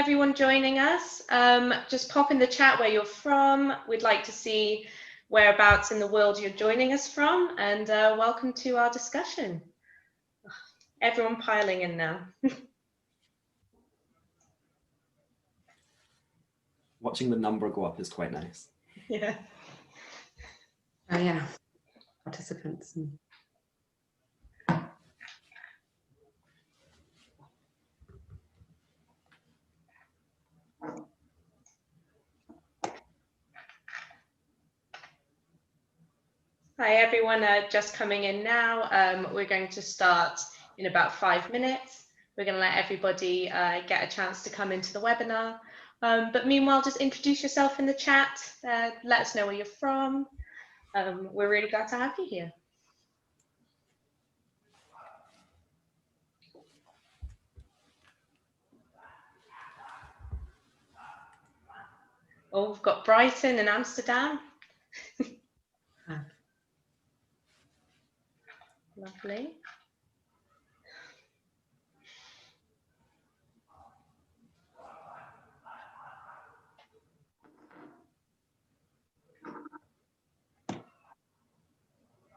everyone joining us. Just pop in the chat where you're from. We'd like to see whereabouts in the world you're joining us from, and welcome to our discussion. Everyone piling in now. Watching the number go up is quite nice. Yeah. Oh yeah, participants. Hi everyone, just coming in now. We're going to start in about 5 minutes. We're going to let everybody get a chance to come into the webinar. But meanwhile, just introduce yourself in the chat. Let us know where you're from. We're really glad to have you here. Oh, we've got Brighton and Amsterdam. Lovely.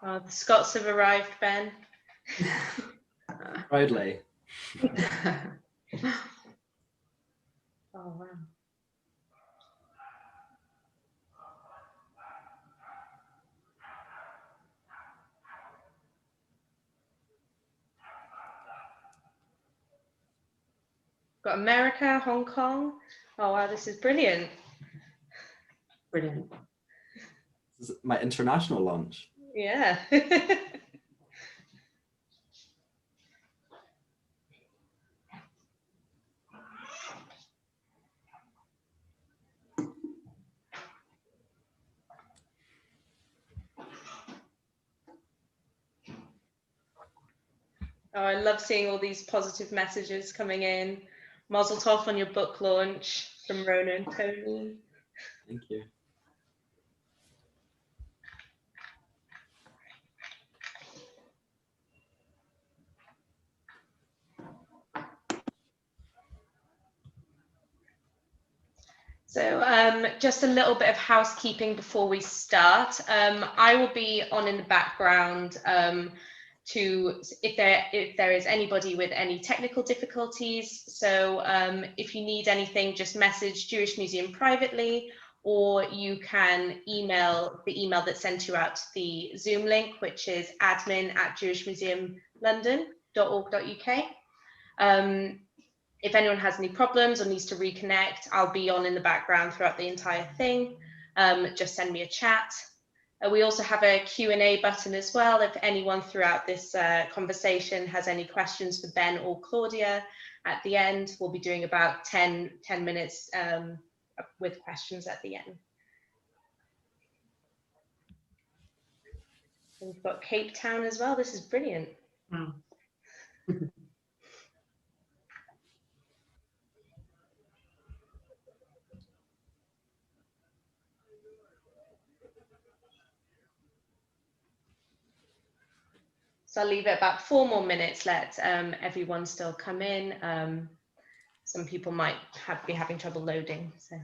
Oh, the Scots have arrived, Ben. Proudly. Oh, wow. Got America, Hong Kong. Oh, wow, this is brilliant. Brilliant. This is my international launch. Yeah. Oh, I love seeing all these positive messages coming in. Mazel tov on your book launch from Rona and Tony. Thank you. So just a little bit of housekeeping before we start. I will be on in the background if there is anybody with any technical difficulties. So if you need anything, just message Jewish Museum privately, or you can email the email that sent you out the Zoom link, which is admin@jewishmuseuumlondon.org.uk. If anyone has any problems or needs to reconnect, I'll be on in the background throughout the entire thing. Just send me a chat. We also have a Q&A button as well. If anyone throughout this conversation has any questions for Ben or Claudia, at the end, we'll be doing about 10 minutes with questions at the end. We've got Cape Town as well. This is brilliant. Wow. So I'll leave it about 4 more minutes, let everyone still come in. Some people might be having trouble loading. So.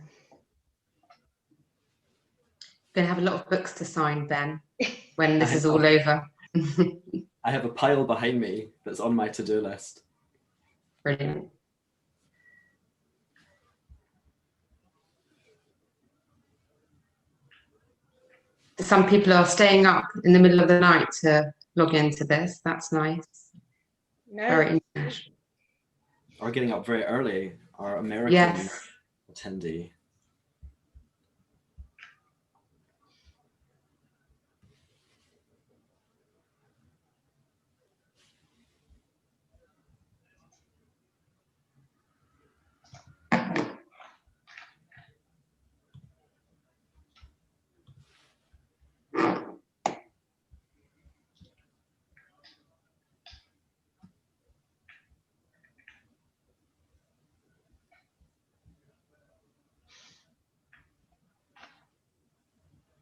Gonna have a lot of books to sign, Ben, when this is all over. I have a pile behind me that's on my to-do list. Brilliant. Some people are staying up in the middle of the night to log into this. That's nice. No. Very international. Or getting up very early, our American Yes. attendee.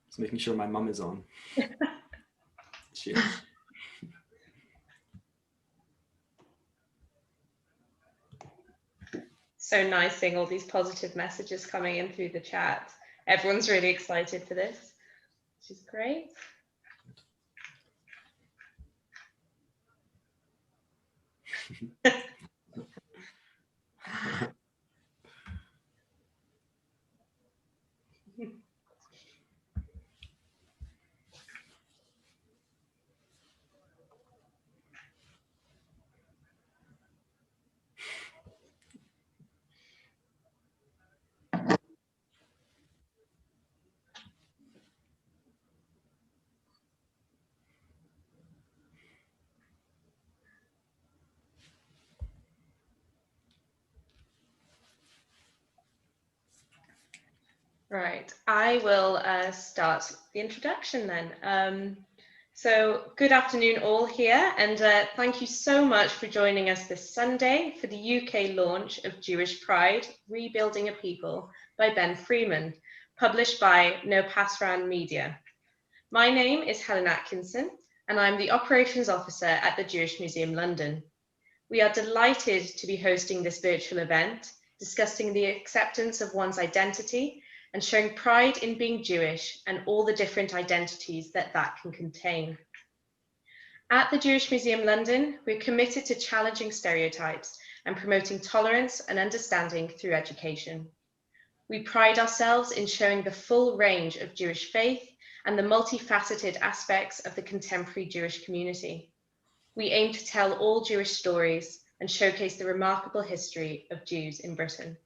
Just making sure my mum is on. She is. So nice seeing all these positive messages coming in through the chat. Everyone's really excited for this, which is great. Right, I will start the introduction then. So good afternoon all here, and thank you so much for joining us this Sunday for the UK launch of Jewish Pride, Rebuilding a People by Ben Freeman, published by No Pasran Media. My name is Helen Atkinson, and I'm the Operations Officer at the Jewish Museum London. We are delighted to be hosting this virtual event, discussing the acceptance of one's identity and showing pride in being Jewish and all the different identities that that can contain. At the Jewish Museum London, we're committed to challenging stereotypes and promoting tolerance and understanding through education. We pride ourselves in showing the full range of Jewish faith and the multifaceted aspects of the contemporary Jewish community. We aim to tell all Jewish stories and showcase the remarkable history of Jews in Britain.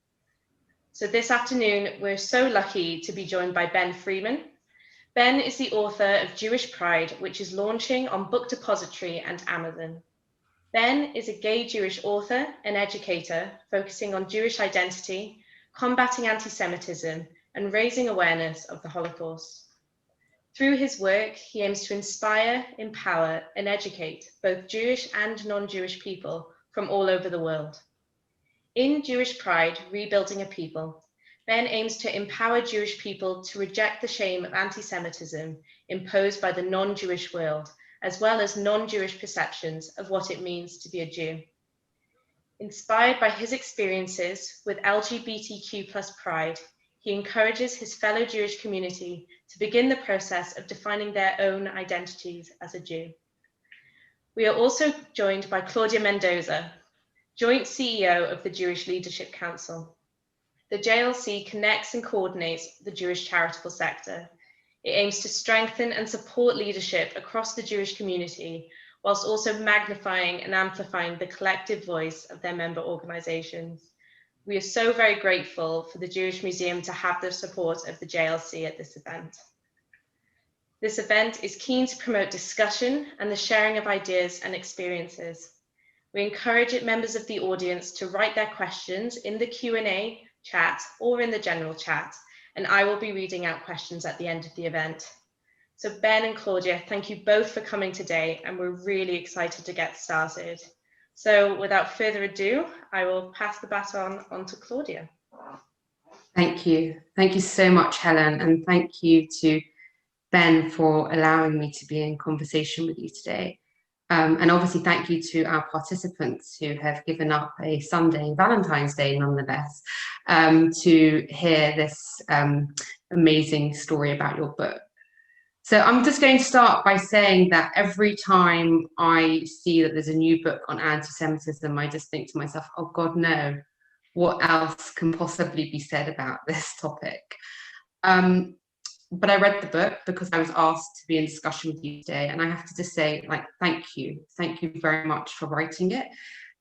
So this afternoon, we're so lucky to be joined by Ben Freeman. Ben is the author of Jewish Pride, which is launching on Book Depository and Amazon. Ben is a gay Jewish author and educator focusing on Jewish identity, combating anti-Semitism, and raising awareness of the Holocaust. Through his work, he aims to inspire, empower, and educate both Jewish and non-Jewish people from all over the world. In Jewish Pride, Rebuilding a People, Ben aims to empower Jewish people to reject the shame of anti-Semitism imposed by the non-Jewish world, as well as non-Jewish perceptions of what it means to be a Jew. Inspired by his experiences with LGBTQ+ pride, he encourages his fellow Jewish community to begin the process of defining their own identities as a Jew. We are also joined by Claudia Mendoza, Joint CEO of the Jewish Leadership Council. The JLC connects and coordinates the Jewish charitable sector. It aims to strengthen and support leadership across the Jewish community, whilst also magnifying and amplifying the collective voice of their member organizations. We are so very grateful for the Jewish Museum to have the support of the JLC at this event. This event is keen to promote discussion and the sharing of ideas and experiences. We encourage members of the audience to write their questions in the Q&A chat or in the general chat, and I will be reading out questions at the end of the event. So Ben and Claudia, thank you both for coming today, and we're really excited to get started. So without further ado, I will pass the baton on to Claudia. Thank you. Thank you so much, Helen, and thank you to Ben for allowing me to be in conversation with you today. And obviously thank you to our participants who have given up a Sunday, Valentine's Day nonetheless, to hear this amazing story about your book. So I'm just going to start by saying that every time I see that there's a new book on anti-Semitism, I just think to myself, oh God, no, what else can possibly be said about this topic? But I read the book because I was asked to be in discussion with you today, and I have to just say, like, thank you very much for writing it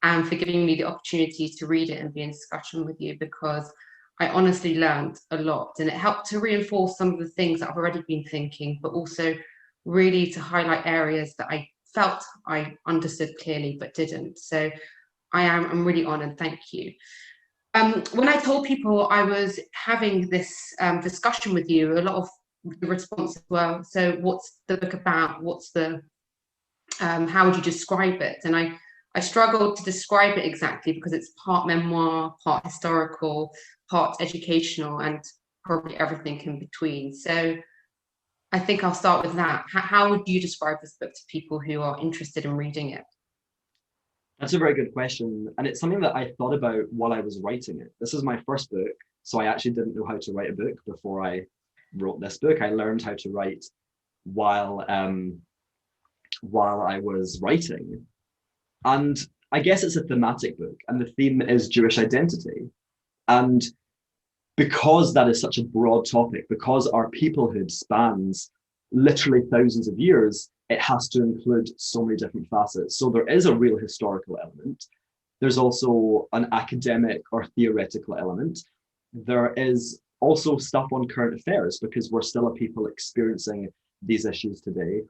and for giving me the opportunity to read it and be in discussion with you, because I honestly learned a lot, and it helped to reinforce some of the things that I've already been thinking, but also really to highlight areas that I felt I understood clearly but didn't. So I'm really honored. Thank you. When I told people I was having this discussion with you, a lot of the responses were, so what's the book about? What's the, how would you describe it? And I struggled to describe it exactly because it's part memoir, part historical, part educational, and probably everything in between. So I think I'll start with that. How would you describe this book to people who are interested in reading it? That's a very good question. And it's something that I thought about while I was writing it. This is my first book, so I actually didn't know how to write a book before I wrote this book. I learned how to write while while I was writing. And I guess it's a thematic book, and the theme is Jewish identity. And because that is such a broad topic, because our peoplehood spans literally thousands of years, it has to include so many different facets. So there is a real historical element. There's also an academic or theoretical element. There is also stuff on current affairs because we're still a people experiencing these issues today.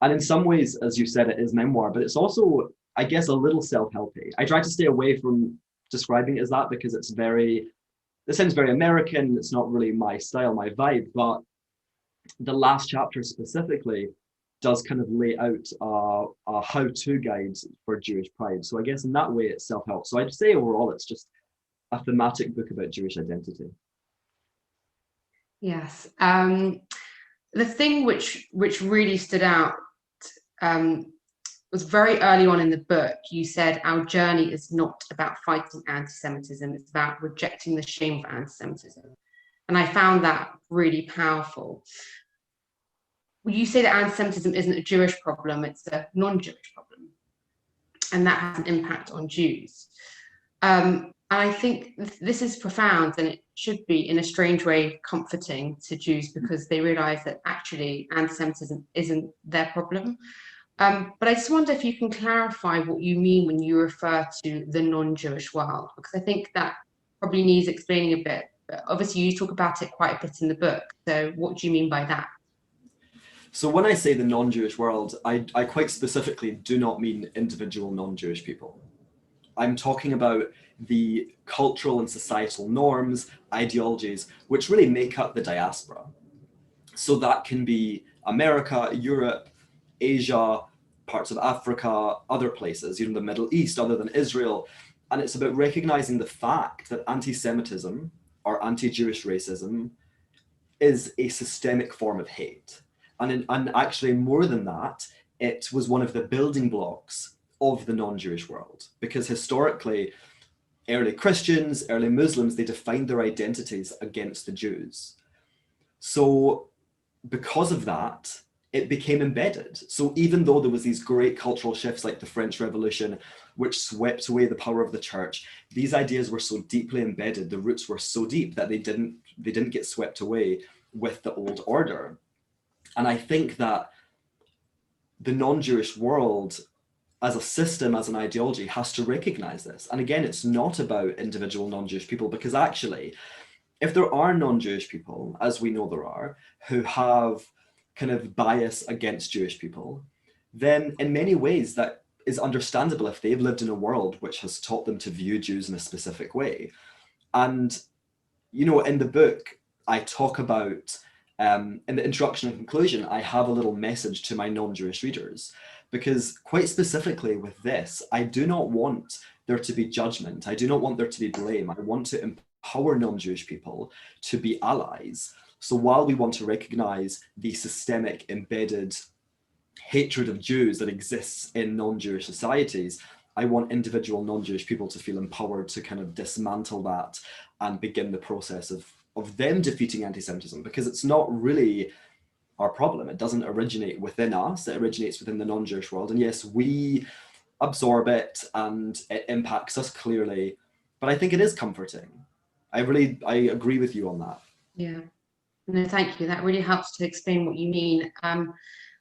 And in some ways, as you said, it is memoir, but it's also, I guess, a little self-helpy. I try to stay away from describing it as that because it sounds very American. It's not really my style, my vibe, but the last chapter specifically does kind of lay out a how-to guide for Jewish pride. So I guess in that way, it's self-help. So I'd say overall, it's just a thematic book about Jewish identity. Yes. The thing which really stood out was very early on in the book. You said our journey is not about fighting anti-Semitism, it's about rejecting the shame of anti-Semitism. And I found that really powerful. You say that anti-Semitism isn't a Jewish problem, it's a non-Jewish problem. And that has an impact on Jews. And I think this is profound, and it should be, in a strange way, comforting to Jews because they realize that actually anti-Semitism isn't their problem. But I just wonder if you can clarify what you mean when you refer to the non-Jewish world, because I think that probably needs explaining a bit. But obviously, you talk about it quite a bit in the book. So what do you mean by that? So when I say the non-Jewish world, I quite specifically do not mean individual non-Jewish people. I'm talking about the cultural and societal norms, ideologies, which really make up the diaspora. So that can be America, Europe, Asia, parts of Africa, other places, the Middle East, other than Israel. And it's about recognizing the fact that anti-Semitism or anti-Jewish racism is a systemic form of hate. And actually more than that, it was one of the building blocks of the non-Jewish world, because historically, early Christians, early Muslims, they defined their identities against the Jews. So because of that, it became embedded. So even though there was these great cultural shifts like the French Revolution, which swept away the power of the church, these ideas were so deeply embedded, the roots were so deep that they didn't get swept away with the old order. And I think that the non-Jewish world as a system, as an ideology, has to recognize this. And again, it's not about individual non-Jewish people, because actually, if there are non-Jewish people, as we know there are, who have kind of bias against Jewish people, then in many ways that is understandable if they've lived in a world which has taught them to view Jews in a specific way. And, in the book, I talk about, in the introduction and conclusion, I have a little message to my non-Jewish readers, because quite specifically with this, I do not want there to be judgment. I do not want there to be blame. I want to empower non-Jewish people to be allies. So while we want to recognize the systemic embedded hatred of Jews that exists in non-Jewish societies, I want individual non-Jewish people to feel empowered to kind of dismantle that and begin the process of them defeating anti-Semitism, because it's not really our problem. It doesn't originate within us, it originates within the non-Jewish world. And yes, we absorb it and it impacts us clearly, but I think it is comforting. I agree with you on that. Yeah, no, thank you. That really helps to explain what you mean. And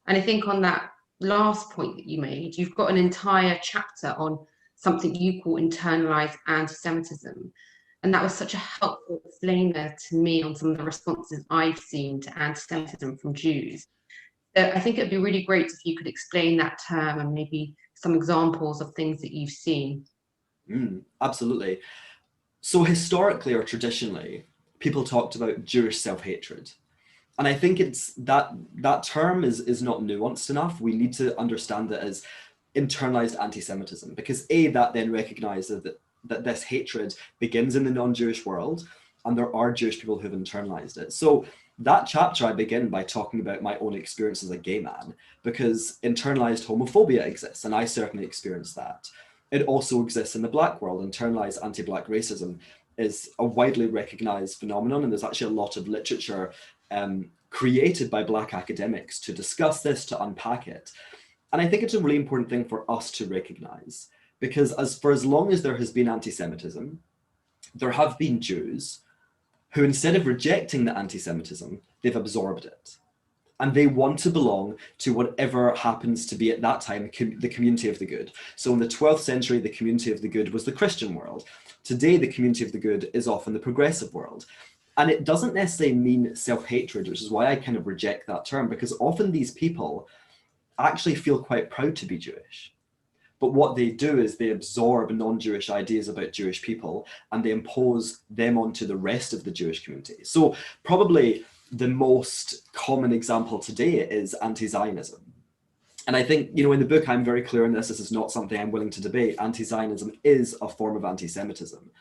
I think on that last point that you made, you've got an entire chapter on something you call internalized anti-Semitism. And that was such a helpful explainer to me on some of the responses I've seen to anti-Semitism from Jews. So I think it'd be really great if you could explain that term and maybe some examples of things that you've seen. Absolutely. So historically or traditionally, people talked about Jewish self-hatred. And I think it's that term is not nuanced enough. We need to understand it as internalized anti-Semitism, because that then recognizes that this hatred begins in the non-Jewish world, and there are Jewish people who've internalized it. So that chapter, I begin by talking about my own experience as a gay man, because internalized homophobia exists, and I certainly experienced that. It also exists in the Black world. Internalized anti-Black racism is a widely recognized phenomenon, and there's actually a lot of literature created by Black academics to discuss this, to unpack it. And I think it's a really important thing for us to recognize, because for as long as there has been anti-Semitism, there have been Jews who, instead of rejecting the anti-Semitism, they've absorbed it. And they want to belong to whatever happens to be at that time the community of the good. So in the 12th century, the community of the good was the Christian world. Today, the community of the good is often the progressive world. And it doesn't necessarily mean self-hatred, which is why I kind of reject that term, because often these people actually feel quite proud to be Jewish. But what they do is they absorb non-Jewish ideas about Jewish people and they impose them onto the rest of the Jewish community. So probably the most common example today is anti-Zionism. And I think, you know, in the book, I'm very clear on this. This is not something I'm willing to debate. Anti-Zionism is a form of anti-Semitism.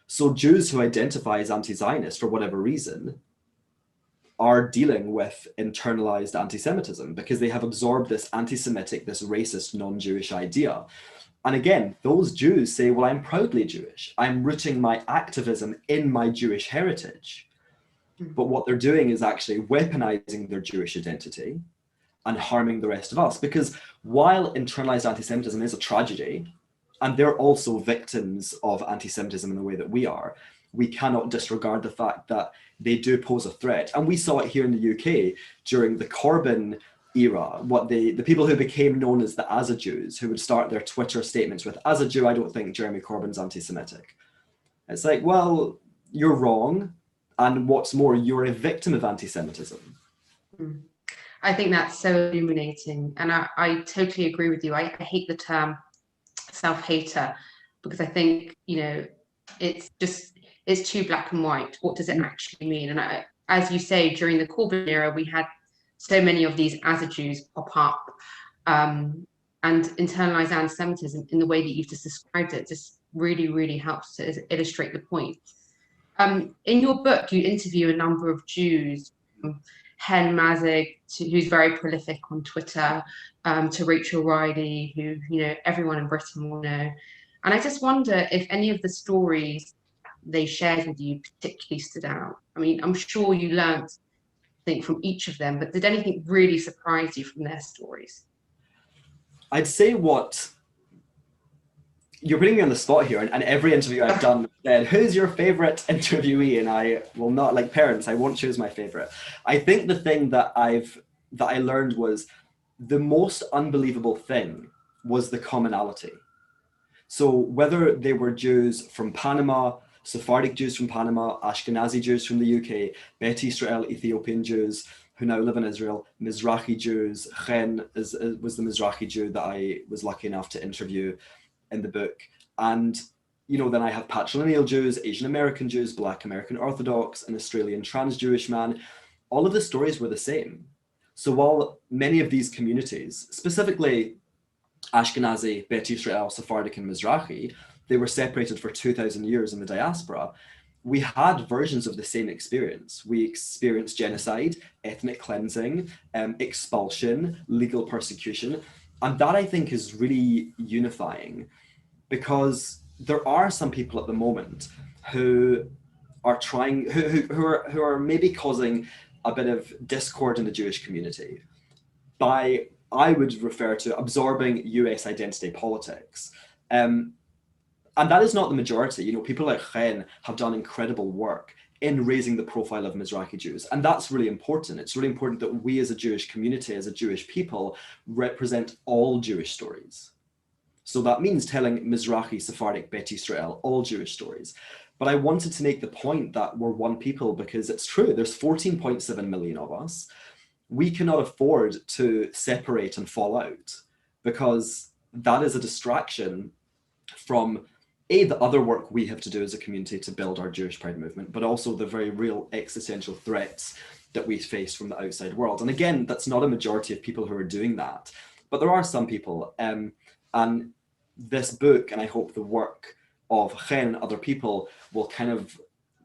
So Jews who identify as anti-Zionist for whatever reason are dealing with internalized anti-Semitism because they have absorbed this anti-Semitic, this racist, non-Jewish idea. And again, those Jews say, well, I'm proudly Jewish. I'm rooting my activism in my Jewish heritage. But what they're doing is actually weaponizing their Jewish identity and harming the rest of us. Because while internalized anti-Semitism is a tragedy, and they're also victims of anti-Semitism in the way that we are, we cannot disregard the fact that they do pose a threat. And we saw it here in the UK during the Corbyn era, what the people who became known as the Asa Jews, who would start their Twitter statements with, as a Jew, I don't think Jeremy Corbyn's anti-Semitic. It's like, well, you're wrong. And what's more, you're a victim of anti-Semitism. I think that's so illuminating. And I totally agree with you. I hate the term self-hater because I think, you know, it's too black and white. What does it actually mean? And as you say, during the Corbyn era, we had so many of these as a Jews pop up and internalized anti-Semitism in the way that you've just described it just really, really helps to illustrate the point. In your book, you interview a number of Jews, Hen Mazig, who's very prolific on Twitter, to Rachel Riley, who, you know, everyone in Britain will know. And I just wonder if any of the stories they shared with you particularly stood out. I mean, I'm sure you learned, I think, from each of them, but did anything really surprise you from their stories? I'd say you're putting me on the spot here, and every interview I've done said, who's your favorite interviewee? And I will not, like parents, I won't choose my favorite. I think the thing that I learned was the most unbelievable thing was the commonality. So whether they were Jews from Panama, Sephardic Jews from Panama, Ashkenazi Jews from the UK, Bet Israel, Ethiopian Jews who now live in Israel, Mizrahi Jews, Chen was the Mizrahi Jew that I was lucky enough to interview in the book. And, you know, then I have patrilineal Jews, Asian American Jews, Black American Orthodox, an Australian trans Jewish man. All of the stories were the same. So while many of these communities, specifically Ashkenazi, Bet Israel, Sephardic, and Mizrahi, they were separated for 2,000 years in the diaspora, we had versions of the same experience. We experienced genocide, ethnic cleansing, expulsion, legal persecution. And that, I think, is really unifying, because there are some people at the moment who are trying, who are maybe causing a bit of discord in the Jewish community by, I would refer to, absorbing US identity politics. And that is not the majority. You know, people like Chen have done incredible work in raising the profile of Mizrahi Jews. And that's really important. It's really important that we as a Jewish community, as a Jewish people, represent all Jewish stories. So that means telling Mizrahi, Sephardic, Bet Israel, all Jewish stories. But I wanted to make the point that we're one people, because it's true, there's 14.7 million of us. We cannot afford to separate and fall out, because that is a distraction from the other work we have to do as a community to build our Jewish Pride movement, but also the very real existential threats that we face from the outside world. And again, that's not a majority of people who are doing that, but there are some people. And this book, and I hope the work of Chen and other people, will kind of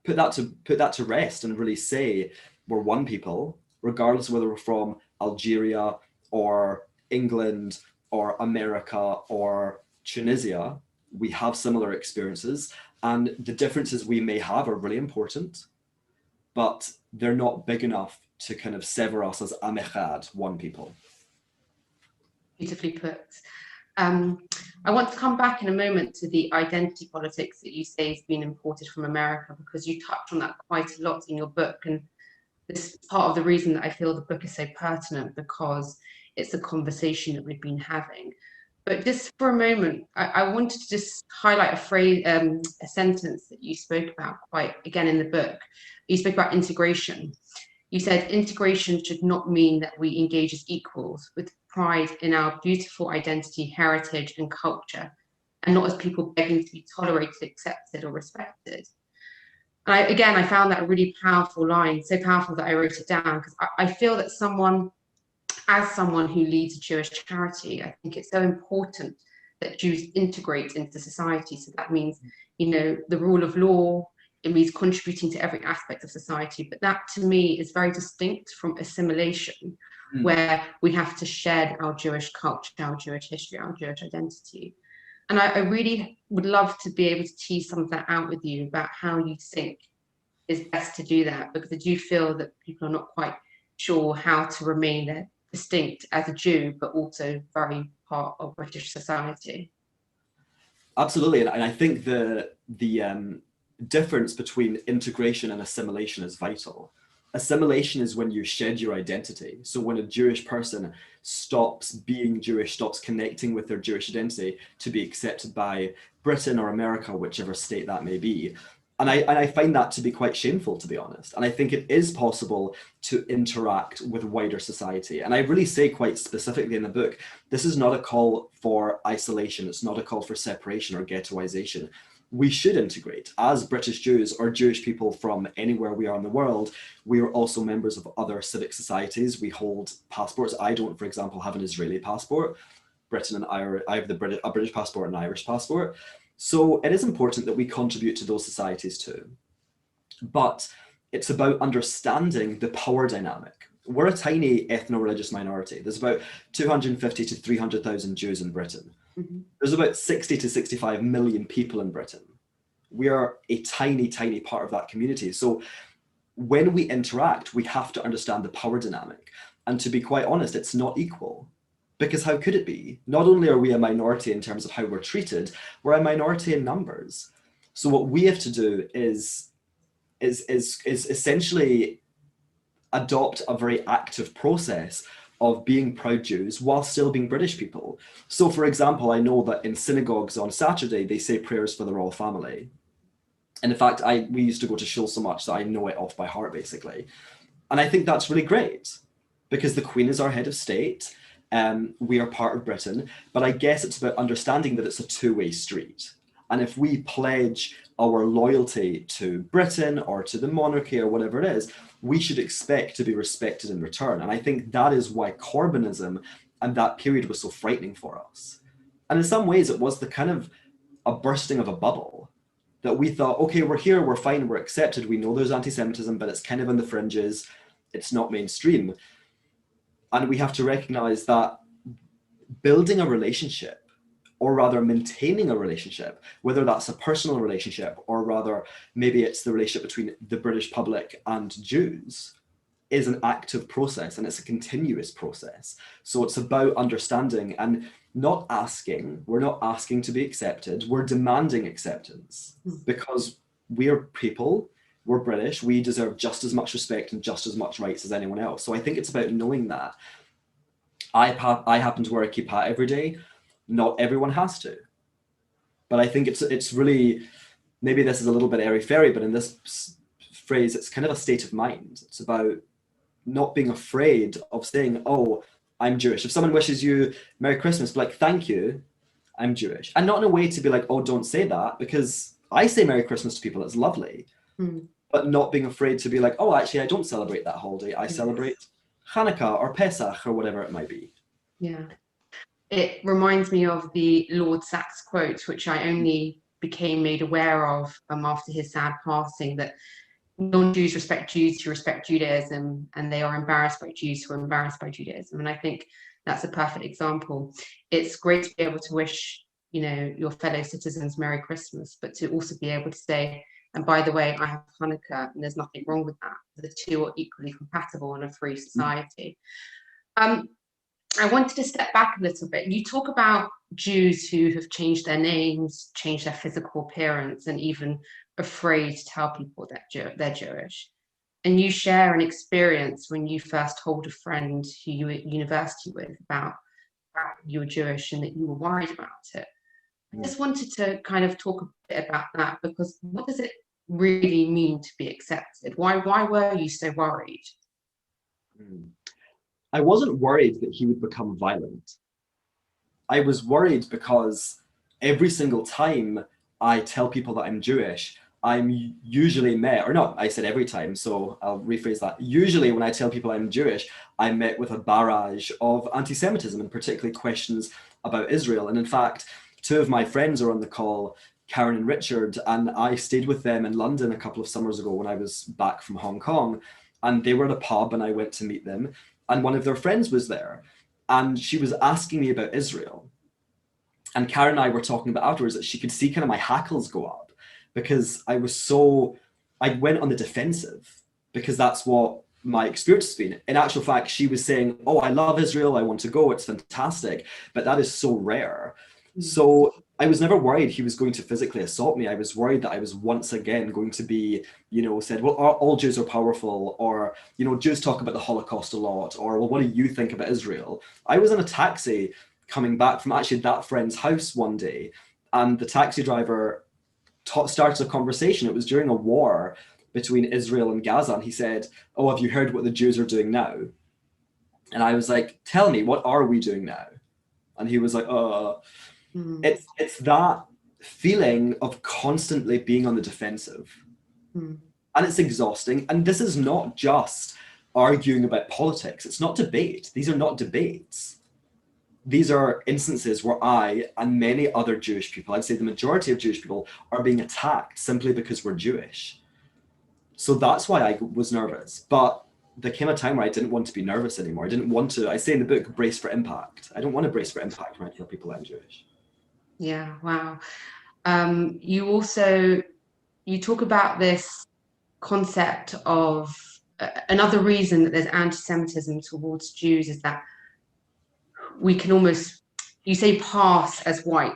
put that to rest and really say we're one people, regardless of whether we're from Algeria or England or America or Tunisia. we have similar experiences, and the differences we may have are really important, but they're not big enough to kind of sever us as Am Echad, one people. Beautifully put. I want to come back in a moment to the identity politics that you say has been imported from America, because you touch on that quite a lot in your book. And this is part of the reason that I feel the book is so pertinent, because it's a conversation that we've been having. But just for a moment, I wanted to just highlight a phrase, a sentence that you spoke about quite again in the book. You spoke about integration. You said integration should not mean that we engage as equals with pride in our beautiful identity, heritage, and culture, and not as people begging to be tolerated, accepted, or respected. And I found that a really powerful line, so powerful that I wrote it down, because I feel that as someone who leads a Jewish charity, I think it's so important that Jews integrate into society. So that means, the rule of law, it means contributing to every aspect of society. But that to me is very distinct from assimilation, where we have to shed our Jewish culture, our Jewish history, our Jewish identity. And I really would love to be able to tease some of that out with you about how you think is best to do that, because I do feel that people are not quite sure how to remain there distinct as a Jew, but also very part of British society. Absolutely, and I think the difference between integration and assimilation is vital. Assimilation is when you shed your identity. So when a Jewish person stops being Jewish, stops connecting with their Jewish identity to be accepted by Britain or America, whichever state that may be. And I find that to be quite shameful, to be honest. And I think it is possible to interact with wider society. And I really say quite specifically in the book, this is not a call for isolation. It's not a call for separation or ghettoization. We should integrate. As British Jews or Jewish people from anywhere we are in the world, we are also members of other civic societies. We hold passports. I don't, for example, have an Israeli passport. Britain and Irish, I have a British passport and an Irish passport. So it is important that we contribute to those societies too. But it's about understanding the power dynamic. We're a tiny ethno-religious minority. There's about 250 to 300,000 Jews in Britain. There's about 60 to 65 million people in Britain. We are a tiny, tiny part of that community. So when we interact, we have to understand the power dynamic. And to be quite honest, it's not equal. Because how could it be? Not only are we a minority in terms of how we're treated, we're a minority in numbers. So what we have to do is essentially adopt a very active process of being proud Jews while still being British people. So for example, I know that in synagogues on Saturday, they say prayers for the royal family. And in fact, we used to go to shul so much that I know it off by heart, basically. And I think that's really great because the Queen is our head of state. We are part of Britain, but I guess it's about understanding that it's a two-way street. And if we pledge our loyalty to Britain or to the monarchy or whatever it is, we should expect to be respected in return. And I think that is why Corbynism and that period was so frightening for us. And in some ways, it was the kind of a bursting of a bubble that we thought, okay, we're here, we're fine, we're accepted. We know there's anti-Semitism, but it's kind of on the fringes. It's not mainstream. And we have to recognize that building a relationship, or rather maintaining a relationship, whether that's a personal relationship, or rather maybe it's the relationship between the British public and Jews, is an active process and it's a continuous process. So it's about understanding and not asking. We're not asking to be accepted. We're demanding acceptance because we're people, we're British, we deserve just as much respect and just as much rights as anyone else. So I think it's about knowing that. I happen to wear a kippah every day. Not everyone has to. But I think it's really, maybe this is a little bit airy-fairy, but in this phrase, it's kind of a state of mind. It's about not being afraid of saying, oh, I'm Jewish. If someone wishes you Merry Christmas, be like, thank you, I'm Jewish. And not in a way to be like, oh, don't say that, because I say Merry Christmas to people, it's lovely. But not being afraid to be like, oh, actually, I don't celebrate that holiday. I celebrate Hanukkah or Pesach or whatever it might be. Yeah. It reminds me of the Lord Sachs quote, which I only became made aware of after his sad passing, that non-Jews respect Jews who respect Judaism, and they are embarrassed by Jews who are embarrassed by Judaism. And I think that's a perfect example. It's great to be able to wish you know, your fellow citizens Merry Christmas, but to also be able to say, and by the way, I have Hanukkah, and there's nothing wrong with that. The two are equally compatible in a free society. I wanted to step back a little bit. You talk about Jews who have changed their names, changed their physical appearance, and even afraid to tell people that they're Jewish. And you share an experience when you first told a friend who you were at university with about you were Jewish and that you were worried about it. I just wanted to kind of talk a bit about that, because what does it really mean to be accepted? Why were you so worried? I wasn't worried that he would become violent. I was worried because every single time I tell people that I'm Jewish, I'm usually met, or not, I said every time, so I'll rephrase that. Usually when I tell people I'm Jewish, I'm met with a barrage of anti-Semitism, and particularly questions about Israel. And in fact, two of my friends are on the call, Karen and Richard, and I stayed with them in London a couple of summers ago when I was back from Hong Kong, and they were at a pub and I went to meet them, and one of their friends was there, and she was asking me about Israel. And Karen and I were talking about afterwards that she could see kind of my hackles go up, because I went on the defensive, because that's what my experience has been. In actual fact, she was saying, oh, I love Israel, I want to go, it's fantastic, but that is so rare. So I was never worried he was going to physically assault me. I was worried that I was once again going to be, you know, said, well, all Jews are powerful, or, you know, Jews talk about the Holocaust a lot, or, well, what do you think about Israel? I was in a taxi coming back from actually that friend's house one day, and the taxi driver started a conversation. It was during a war between Israel and Gaza, and he said, oh, have you heard what the Jews are doing now? And I was like, tell me, what are we doing now? And he was like, It's that feeling of constantly being on the defensive. And it's exhausting. And this is not just arguing about politics. It's not debate. These are not debates. These are instances where I and many other Jewish people, I'd say the majority of Jewish people, are being attacked simply because we're Jewish. So that's why I was nervous. But there came a time where I didn't want to be nervous anymore. I didn't want to, I say in the book, brace for impact. I don't want to brace for impact when I tell people I'm Jewish. Yeah, wow. You talk about this concept of another reason that there's anti-Semitism towards Jews is that we can almost, you say, pass as white.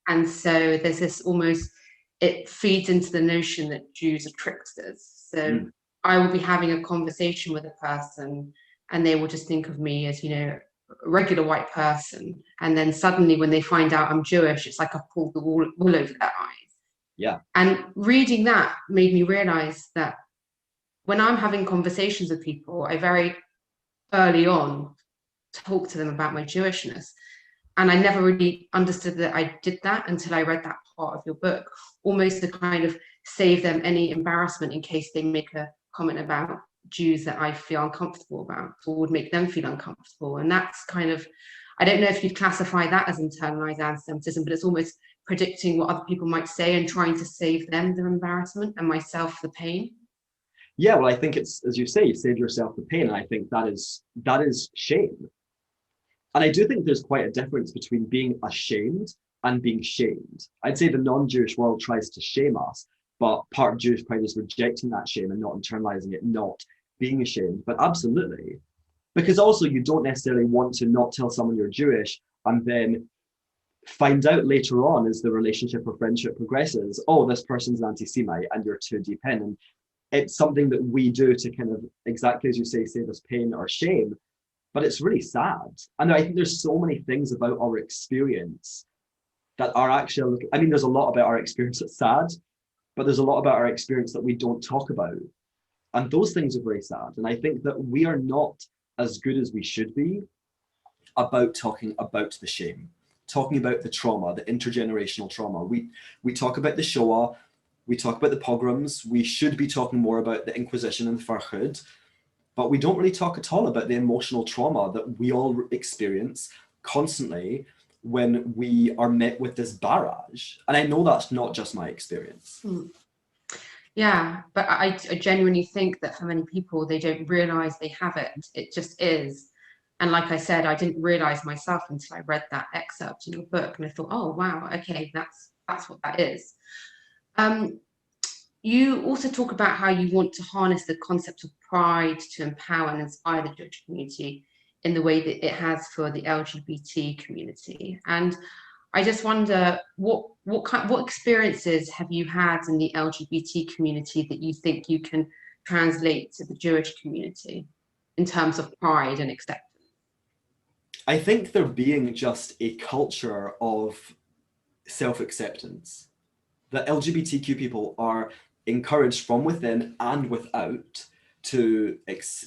And so there's this almost, it feeds into the notion that Jews are tricksters. So I will be having a conversation with a person and they will just think of me as, you know, a regular white person. And then suddenly when they find out I'm Jewish, it's like I've pulled the wool over their eyes. Yeah. And reading that made me realize that when I'm having conversations with people, I very early on talk to them about my Jewishness. And I never really understood that I did that until I read that part of your book, almost to kind of save them any embarrassment in case they make a comment about Jews that I feel uncomfortable about, or would make them feel uncomfortable. And that's kind of, I don't know if you'd classify that as internalized anti-Semitism, but it's almost predicting what other people might say and trying to save them the embarrassment and myself the pain. Yeah, well, I think it's, as you say, you save yourself the pain. And I think that is shame. And I do think there's quite a difference between being ashamed and being shamed. I'd say the non-Jewish world tries to shame us, but part of Jewish pride is rejecting that shame and not internalizing it, not being ashamed. But absolutely, because also you don't necessarily want to not tell someone you're Jewish and then find out later on as the relationship or friendship progresses, oh, this person's an anti-Semite and you're too deep in. And it's something that we do to kind of, exactly as you say, save us pain or shame. But it's really sad. And I think there's so many things about our experience that are actually, I mean, there's a lot about our experience that's sad, but there's a lot about our experience that we don't talk about. And those things are very sad. And I think that we are not as good as we should be about talking about the shame, talking about the trauma, the intergenerational trauma. We talk about the Shoah, we talk about the pogroms, we should be talking more about the Inquisition and the Farhud, but we don't really talk at all about the emotional trauma that we all experience constantly when we are met with this barrage. And I know that's not just my experience. Yeah, but I genuinely think that for many people, they don't realize they have it. It just is. And like I said, I didn't realize myself until I read that excerpt in your book, and I thought, oh wow, okay, that's what that is. You also talk about how you want to harness the concept of pride to empower and inspire the Jewish community in the way that it has for the LGBT community. And I just wonder, what experiences have you had in the LGBT community that you think you can translate to the Jewish community in terms of pride and acceptance? I think there being just a culture of self-acceptance, that LGBTQ people are encouraged from within and without to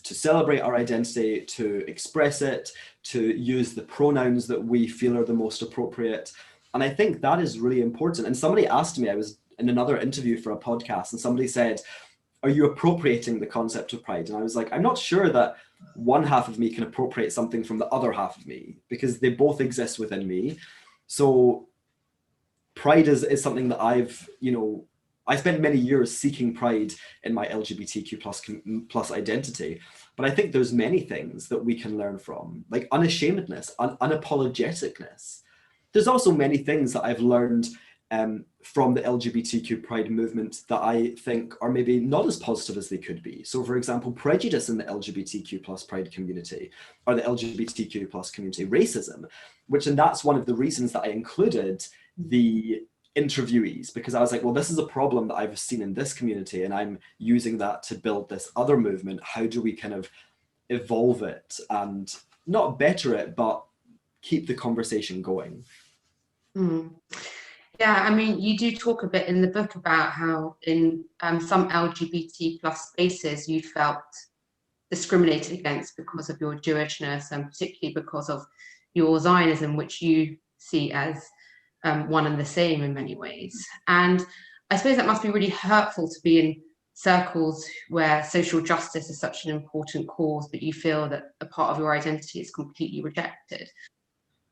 celebrate our identity, to express it, to use the pronouns that we feel are the most appropriate. And I think that is really important. And somebody asked me, I was in another interview for a podcast, and somebody said, are you appropriating the concept of pride? And I was like, I'm not sure that one half of me can appropriate something from the other half of me, because they both exist within me. So pride is something that I spent many years seeking pride in my LGBTQ plus identity, but I think there's many things that we can learn from, like unashamedness, unapologeticness. There's also many things that I've learned from the LGBTQ pride movement that I think are maybe not as positive as they could be. So for example, prejudice in the LGBTQ plus pride community, or the LGBTQ plus community, racism, and that's one of the reasons that I included the interviewees, because I was like, well, this is a problem that I've seen in this community, and I'm using that to build this other movement. How do we kind of evolve it and not better it, but keep the conversation going? Yeah, I mean, you do talk a bit in the book about how in some LGBT plus spaces you felt discriminated against because of your Jewishness, and particularly because of your Zionism, which you see as one and the same in many ways. And I suppose that must be really hurtful to be in circles where social justice is such an important cause, but you feel that a part of your identity is completely rejected.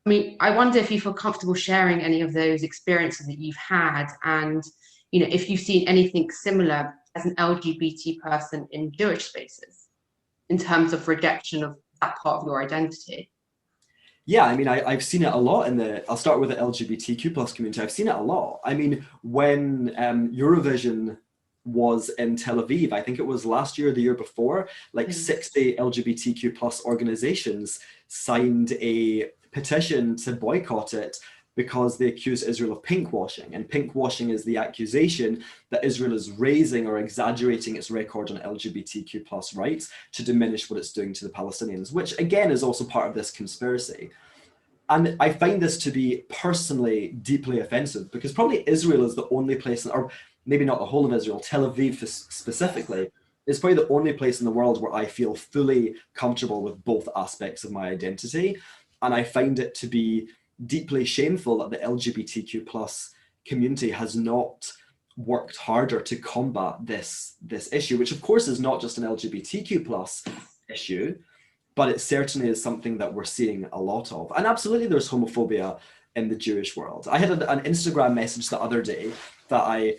I mean, I wonder if you feel comfortable sharing any of those experiences that you've had, and if you've seen anything similar as an LGBT person in Jewish spaces in terms of rejection of that part of your identity. Yeah, I mean, I've seen it a lot I'll start with the LGBTQ plus community. I've seen it a lot. I mean, when Eurovision was in Tel Aviv, I think it was last year or the year before, like 60 LGBTQ plus organizations signed a petition to boycott it because they accused Israel of pinkwashing. And pinkwashing is the accusation that Israel is raising or exaggerating its record on LGBTQ plus rights to diminish what it's doing to the Palestinians, which again is also part of this conspiracy. And I find this to be personally deeply offensive, because probably Israel is the only place, or maybe not the whole of Israel, Tel Aviv specifically, is probably the only place in the world where I feel fully comfortable with both aspects of my identity. And I find it to be deeply shameful that the LGBTQ plus community has not worked harder to combat this issue, which of course is not just an LGBTQ plus issue, but it certainly is something that we're seeing a lot of. And absolutely there's homophobia in the Jewish world. I had an Instagram message the other day that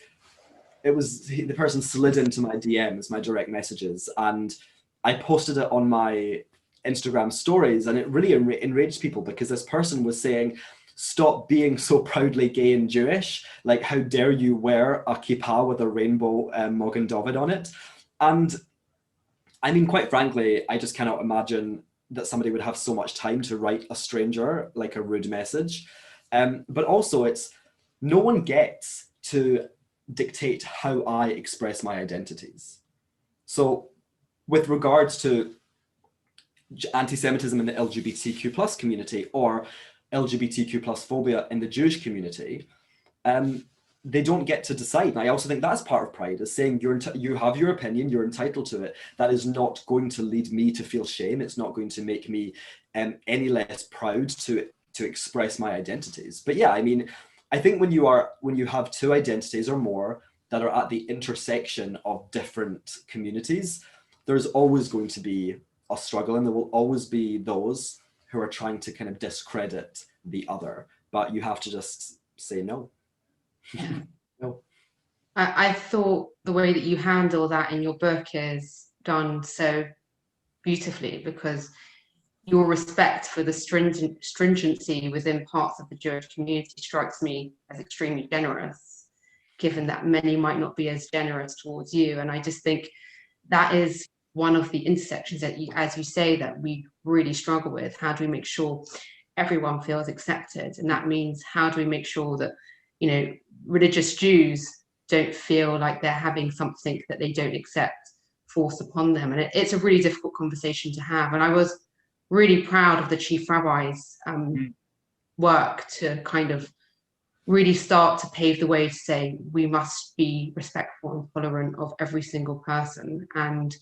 the person slid into my DMs, my direct messages, and I posted it on my Instagram stories, and it really enraged people, because this person was saying, stop being so proudly gay and Jewish, like how dare you wear a kippah with a rainbow Magen David on it. And I mean, quite frankly, I just cannot imagine that somebody would have so much time to write a stranger like a rude message. But also no one gets to dictate how I express my identities. So with regards to anti-Semitism in the LGBTQ plus community, or LGBTQ plus phobia in the Jewish community, they don't get to decide. And I also think that's part of pride, is saying you have your opinion, you're entitled to it. That is not going to lead me to feel shame. It's not going to make me any less proud to express my identities. But yeah, I mean, I think when you have two identities or more that are at the intersection of different communities, there's always going to be a struggle, and there will always be those who are trying to kind of discredit the other, but you have to just say no. Yeah. No. I thought the way that you handle that in your book is done so beautifully, because your respect for the stringency within parts of the Jewish community strikes me as extremely generous, given that many might not be as generous towards you. And I just think that is one of the intersections that, as you say, that we really struggle with. How do we make sure everyone feels accepted? And that means, how do we make sure that, you know, religious Jews don't feel like they're having something that they don't accept forced upon them? And it's a really difficult conversation to have. And I was really proud of the Chief Rabbi's work to kind of really start to pave the way to say we must be respectful and tolerant of every single person. And,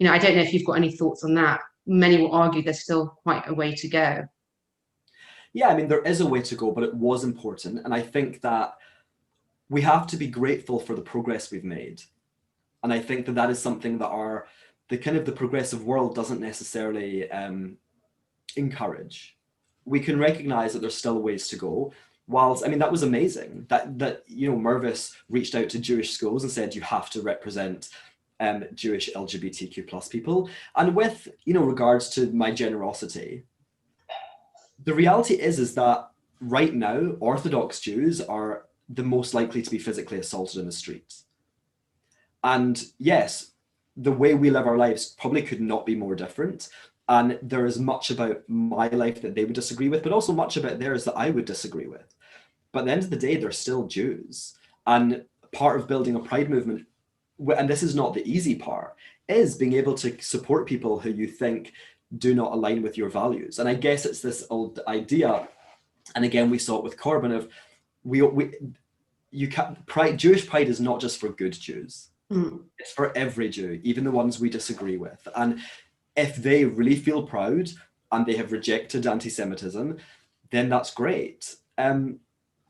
you know, I don't know if you've got any thoughts on that. Many will argue there's still quite a way to go. Yeah, I mean, there is a way to go, but it was important. And I think that we have to be grateful for the progress we've made. And I think that that is something that the progressive world doesn't necessarily encourage. We can recognize that there's still ways to go. Whilst, I mean, that was amazing that you know, Mervis reached out to Jewish schools and said, you have to represent Jewish LGBTQ plus people. And with, you know, regards to my generosity, the reality is that right now, Orthodox Jews are the most likely to be physically assaulted in the streets. And yes, the way we live our lives probably could not be more different. And there is much about my life that they would disagree with, but also much about theirs that I would disagree with. But at the end of the day, they're still Jews. And part of building a pride movement, and this is not the easy part, is being able to support people who you think do not align with your values. And I guess it's this old idea, and again, we saw it with Corbyn, of Jewish pride is not just for good Jews. It's for every Jew, even the ones we disagree with. And if they really feel proud and they have rejected anti-Semitism, then that's great. And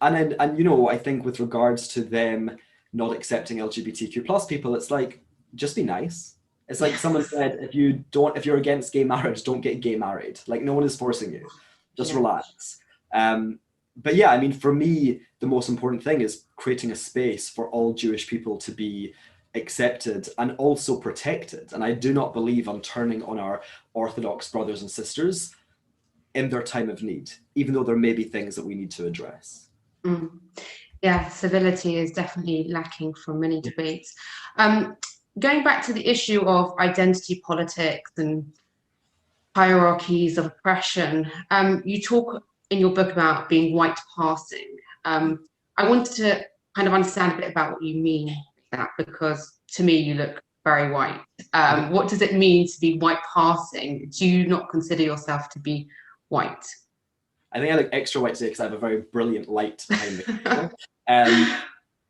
you know, I think with regards to them not accepting LGBTQ plus people, it's like, just be nice. It's like someone said, if you're against gay marriage, don't get gay married. Like, no one is forcing you. Just relax. But yeah, I mean, for me, the most important thing is creating a space for all Jewish people to be accepted and also protected. And I do not believe on turning on our Orthodox brothers and sisters in their time of need, even though there may be things that we need to address. Yeah, civility is definitely lacking from many debates. Going back to the issue of identity politics and hierarchies of oppression, you talk in your book about being white passing. I wanted to kind of understand a bit about what you mean by that, because to me you look very white. What does it mean to be white passing? Do you not consider yourself to be white? I think I look extra white today because I have a very brilliant light behind me.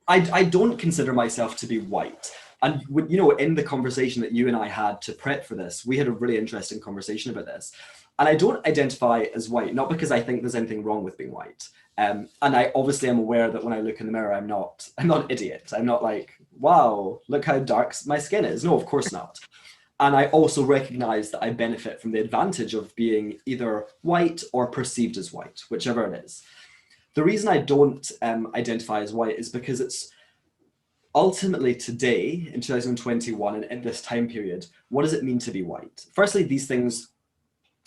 I don't consider myself to be white. And you know, in the conversation that you and I had to prep for this, we had a really interesting conversation about this. And I don't identify as white, not because I think there's anything wrong with being white. And I obviously am aware that when I look in the mirror, I'm not an idiot. I'm not like, wow, look how dark my skin is. No, of course not. And I also recognize that I benefit from the advantage of being either white or perceived as white, whichever it is. The reason I don't identify as white is because it's ultimately today, in 2021, and in this time period, what does it mean to be white? Firstly, these things,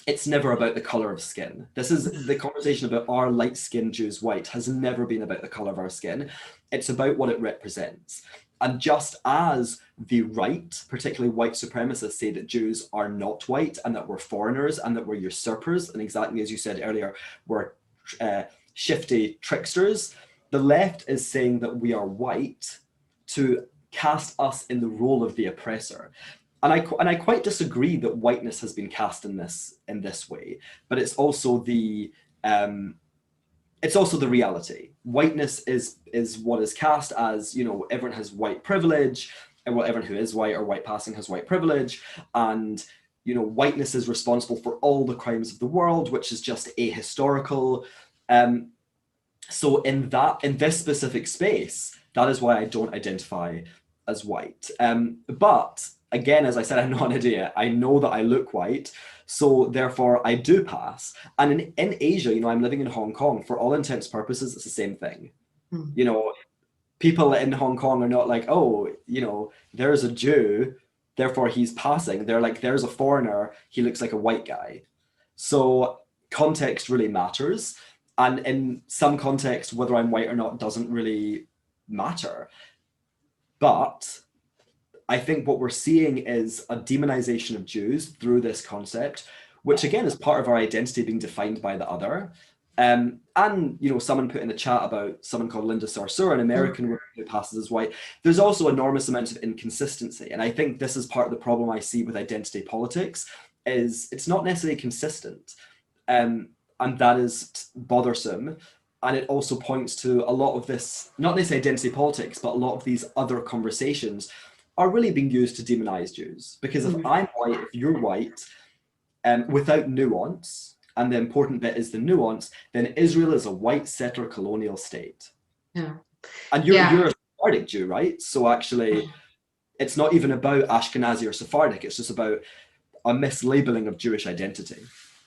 it's never about the color of skin. This is the conversation about our light-skinned Jews white has never been about the color of our skin. It's about what it represents. And just as the right, particularly white supremacists, say that Jews are not white and that we're foreigners and that we're usurpers, and exactly as you said earlier, we're shifty tricksters, the left is saying that we are white to cast us in the role of the oppressor. And I quite disagree that whiteness has been cast in this way, but it's also the reality. Whiteness is what is cast as, you know, everyone has white privilege, and well, everyone who is white or white passing has white privilege, and you know, whiteness is responsible for all the crimes of the world, which is just ahistorical. So in this specific space, that is why I don't identify as white. But again, as I said, I'm not an idiot. I know that I look white, so therefore I do pass. And in Asia, you know, I'm living in Hong Kong. For all intents and purposes, it's the same thing. You know, people in Hong Kong are not like, oh, you know, there's a Jew, therefore he's passing. They're like, there's a foreigner, he looks like a white guy. So context really matters. And in some contexts, whether I'm white or not doesn't really matter. But I think what we're seeing is a demonization of Jews through this concept, which again is part of our identity being defined by the other. And someone put in the chat about someone called Linda Sarsour, an American woman who passes as white. There's also enormous amounts of inconsistency, and I think this is part of the problem I see with identity politics. Is it's not necessarily consistent, and that is bothersome. And it also points to a lot of this, not necessarily identity politics, but a lot of these other conversations are really being used to demonize Jews. Because if I'm white, if you're white, without nuance, and the important bit is the nuance, then Israel is a white settler colonial state. Yeah. And you're a Sephardic Jew, right? So actually, it's not even about Ashkenazi or Sephardic, it's just about a mislabeling of Jewish identity.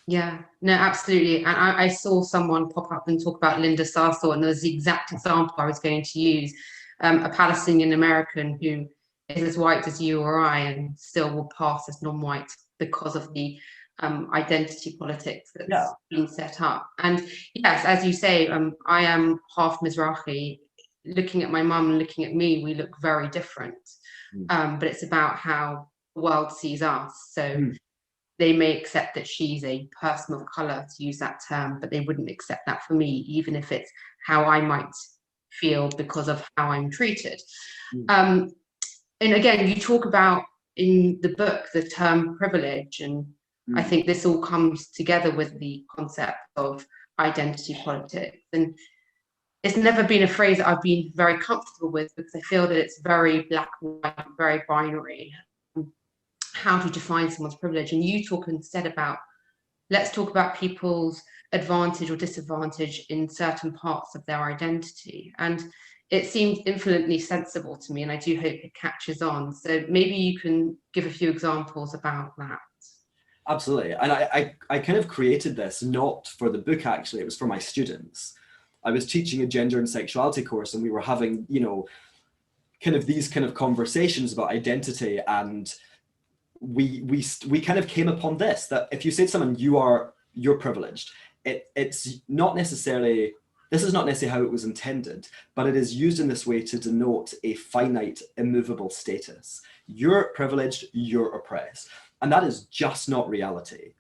Yeah, no, absolutely. And I saw someone pop up and talk about Linda Sarsour, and there's the exact example I was going to use. A Palestinian American who is as white as you or I and still will pass as non-white because of the identity politics that's been set up. And yes, as you say, I am half Mizrahi. Looking at my mum and looking at me, we look very different. But it's about how the world sees us. So they may accept that she's a person of color, to use that term, but they wouldn't accept that for me, even if it's how I might feel because of how I'm treated. And again, you talk about in the book the term privilege, and I think this all comes together with the concept of identity politics. And it's never been a phrase that I've been very comfortable with, because I feel that it's very black and white, very binary. How to define someone's privilege. And you talk instead about, let's talk about people's advantage or disadvantage in certain parts of their identity. And it seems infinitely sensible to me, and I do hope it catches on. So maybe you can give a few examples about that. Absolutely. And I kind of created this not for the book, actually, it was for my students. I was teaching a gender and sexuality course, and we were having, these kind of conversations about identity, and we kind of came upon this, that if you say to someone you're privileged, it's not necessarily, this is not necessarily how it was intended, but it is used in this way to denote a finite, immovable status. You're privileged, you're oppressed, and that is just not reality.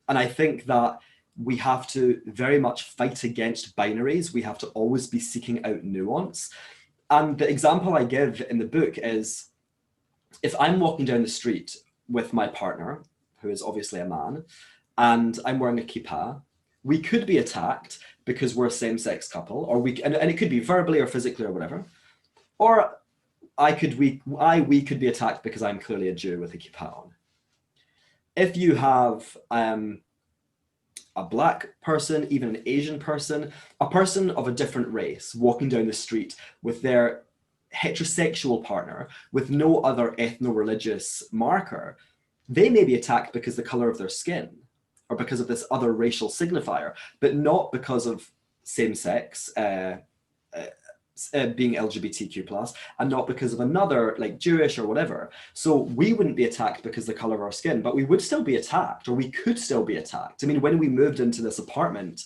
And I think that we have to very much fight against binaries. We have to always be seeking out nuance. And the example I give in the book is, if I'm walking down the street with my partner, who is obviously a man, and I'm wearing a kippah, we could be attacked because we're a same-sex couple, or and it could be verbally or physically or whatever. Or we could be attacked because I'm clearly a Jew with a kippah on. If you have a black person, even an Asian person, a person of a different race walking down the street with their heterosexual partner with no other ethno-religious marker, they may be attacked because the color of their skin or because of this other racial signifier, but not because of same-sex being LGBTQ+, and not because of another, like Jewish or whatever. So we wouldn't be attacked because of the color of our skin, but we would still be attacked, or we could still be attacked. I mean, when we moved into this apartment,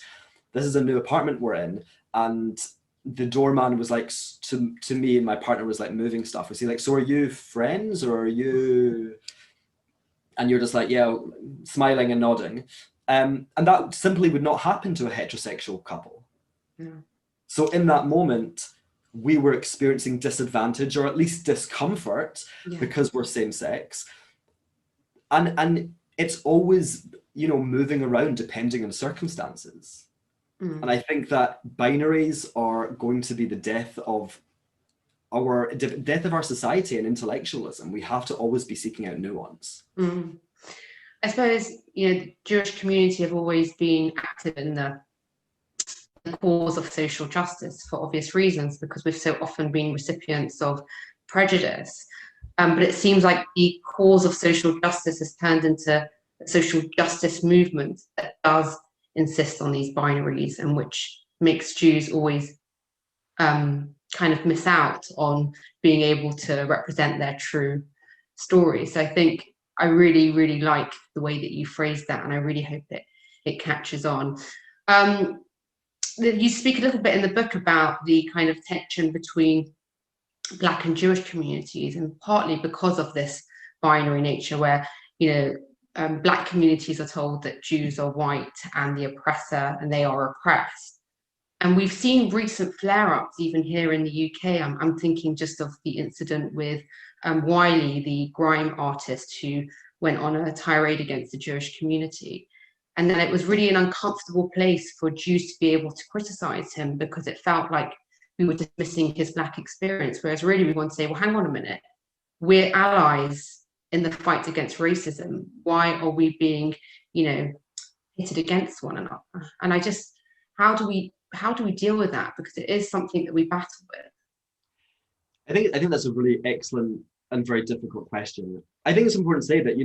this is a new apartment we're in, and the doorman was like, to me and my partner was like moving stuff. Was he like, so are you friends, or are you? And you're just like, yeah, smiling and nodding. And that simply would not happen to a heterosexual couple. Yeah. So in that moment, we were experiencing disadvantage, or at least discomfort, because we're same sex. And it's always, moving around depending on circumstances. And I think that binaries are going to be the death of our society and intellectualism. We have to always be seeking out nuance. I suppose, the Jewish community have always been active in the cause of social justice for obvious reasons, because we've so often been recipients of prejudice. But it seems like the cause of social justice has turned into a social justice movement that does insist on these binaries, and which makes Jews always kind of miss out on being able to represent their true story. So I think I really, really like the way that you phrased that, and I really hope it it catches on. You speak a little bit in the book about the kind of tension between Black and Jewish communities, and partly because of this binary nature where, Black communities are told that Jews are white and the oppressor and they are oppressed. And we've seen recent flare-ups even here in the UK. I'm thinking just of the incident with Wiley, the grime artist who went on a tirade against the Jewish community. And then it was really an uncomfortable place for Jews to be able to criticize him, because it felt like we were dismissing his Black experience, whereas really we want to say, well, hang on a minute, we're allies in the fight against racism. Why are we being, pitted against one another? And how do we deal with that? Because it is something that we battle with. I think that's a really excellent and very difficult question. I think it's important to say that,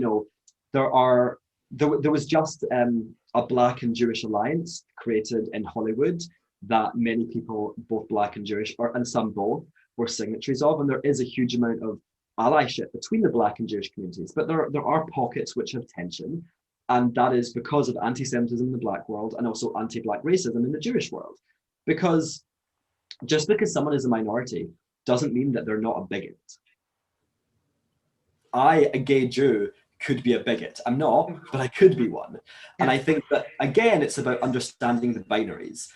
there was just a Black and Jewish alliance created in Hollywood that many people, both Black and Jewish, and some both, were signatories of, and there is a huge amount of allyship between the Black and Jewish communities, but there are pockets which have tension, and that is because of anti-Semitism in the Black world and also anti-Black racism in the Jewish world. Because just because someone is a minority doesn't mean that they're not a bigot. I, a gay Jew, could be a bigot. I'm not, but I could be one. And I think that, again, it's about understanding the binaries.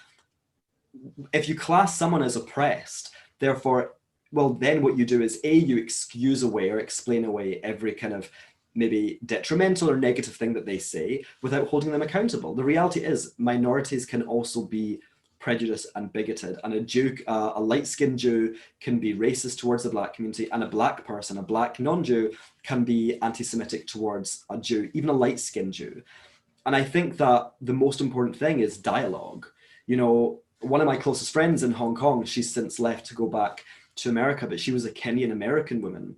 If you class someone as oppressed, therefore, well, then what you do is you excuse away or explain away every kind of maybe detrimental or negative thing that they say without holding them accountable. The reality is minorities can also be prejudiced and bigoted, and a light-skinned Jew can be racist towards the Black community, and a Black person, a Black non-Jew, can be anti-Semitic towards a Jew, even a light-skinned Jew. And I think that the most important thing is dialogue. One of my closest friends in Hong Kong, she's since left to go back to America, but she was a Kenyan American woman.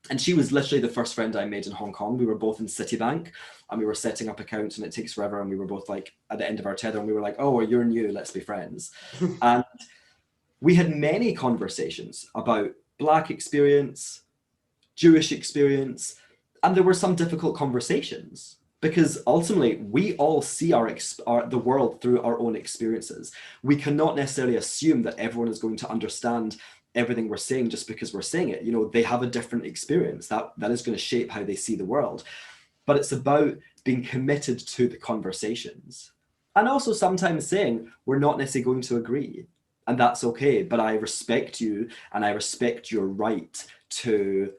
And she was literally the first friend I made in Hong Kong. We were both in Citibank and we were setting up accounts, and it takes forever. And we were both like at the end of our tether, and we were like, oh, you're new, let's be friends. And we had many conversations about Black experience, Jewish experience, and there were some difficult conversations, because ultimately we all see the world through our own experiences. We cannot necessarily assume that everyone is going to understand everything we're saying just because we're saying it. They have a different experience that is going to shape how they see the world. But it's about being committed to the conversations, and also sometimes saying we're not necessarily going to agree, and that's okay, but I respect you and I respect your right to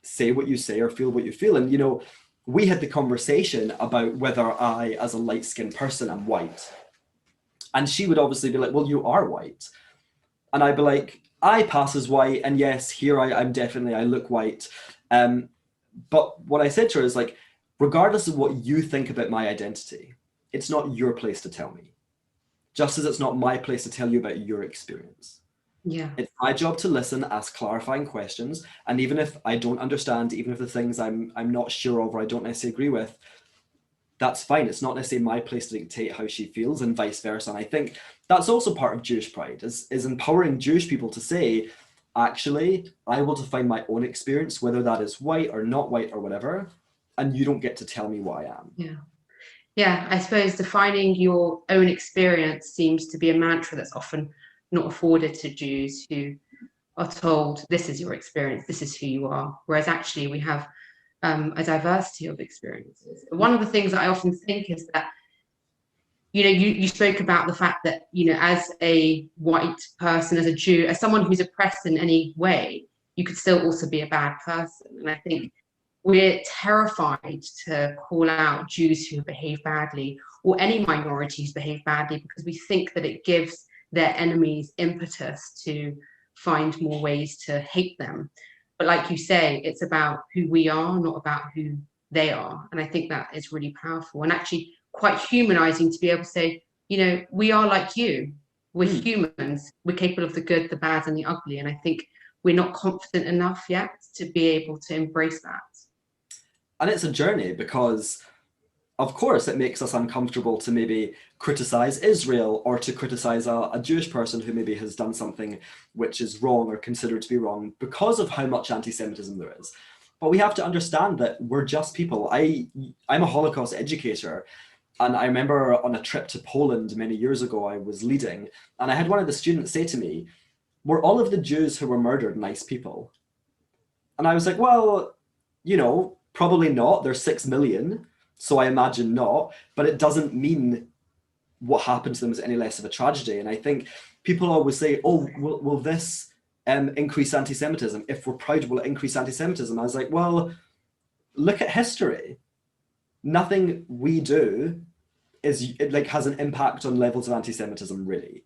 say what you say or feel what you feel. And we had the conversation about whether I, as a light-skinned person, am white, and she would obviously be like, well, you are white, and I'd be like, I pass as white, and yes, here I look white. But what I said to her is like, regardless of what you think about my identity, it's not your place to tell me. Just as it's not my place to tell you about your experience. Yeah. It's my job to listen, ask clarifying questions, and even if I don't understand, even if the things I'm not sure of or I don't necessarily agree with, that's fine. It's not necessarily my place to dictate how she feels, and vice versa. And I think that's also part of Jewish pride, is empowering Jewish people to say, actually, I will define my own experience, whether that is white or not white or whatever, and you don't get to tell me who I am. Yeah, I suppose defining your own experience seems to be a mantra that's often not afforded to Jews, who are told, this is your experience, this is who you are. Whereas actually we have a diversity of experiences. One of the things that I often think is that, you spoke about the fact that, as a white person, as a Jew, as someone who's oppressed in any way, you could still also be a bad person. And I think we're terrified to call out Jews who behave badly, or any minorities behave badly, because we think that it gives their enemies impetus to find more ways to hate them. But like you say, it's about who we are, not about who they are. And I think that is really powerful and actually quite humanizing to be able to say, we are like you. We're humans. We're capable of the good, the bad, and the ugly. And I think we're not confident enough yet to be able to embrace that. And it's a journey, because of course it makes us uncomfortable to maybe criticize Israel or to criticize a Jewish person who maybe has done something which is wrong or considered to be wrong, because of how much anti-Semitism there is. But we have to understand that we're just people. I'm a Holocaust educator, And I remember on a trip to Poland many years ago, I was leading, and I had one of the students say to me, were all of the Jews who were murdered nice people? And I was like, well, you know, probably not. There's 6 million, so I imagine not. But it doesn't mean what happened to them is any less of a tragedy. And I think people always say, oh, will this increase anti-Semitism? If we're proud, will it increase anti-Semitism? I was like, well, look at history. Nothing we do has an impact on levels of anti-Semitism, really.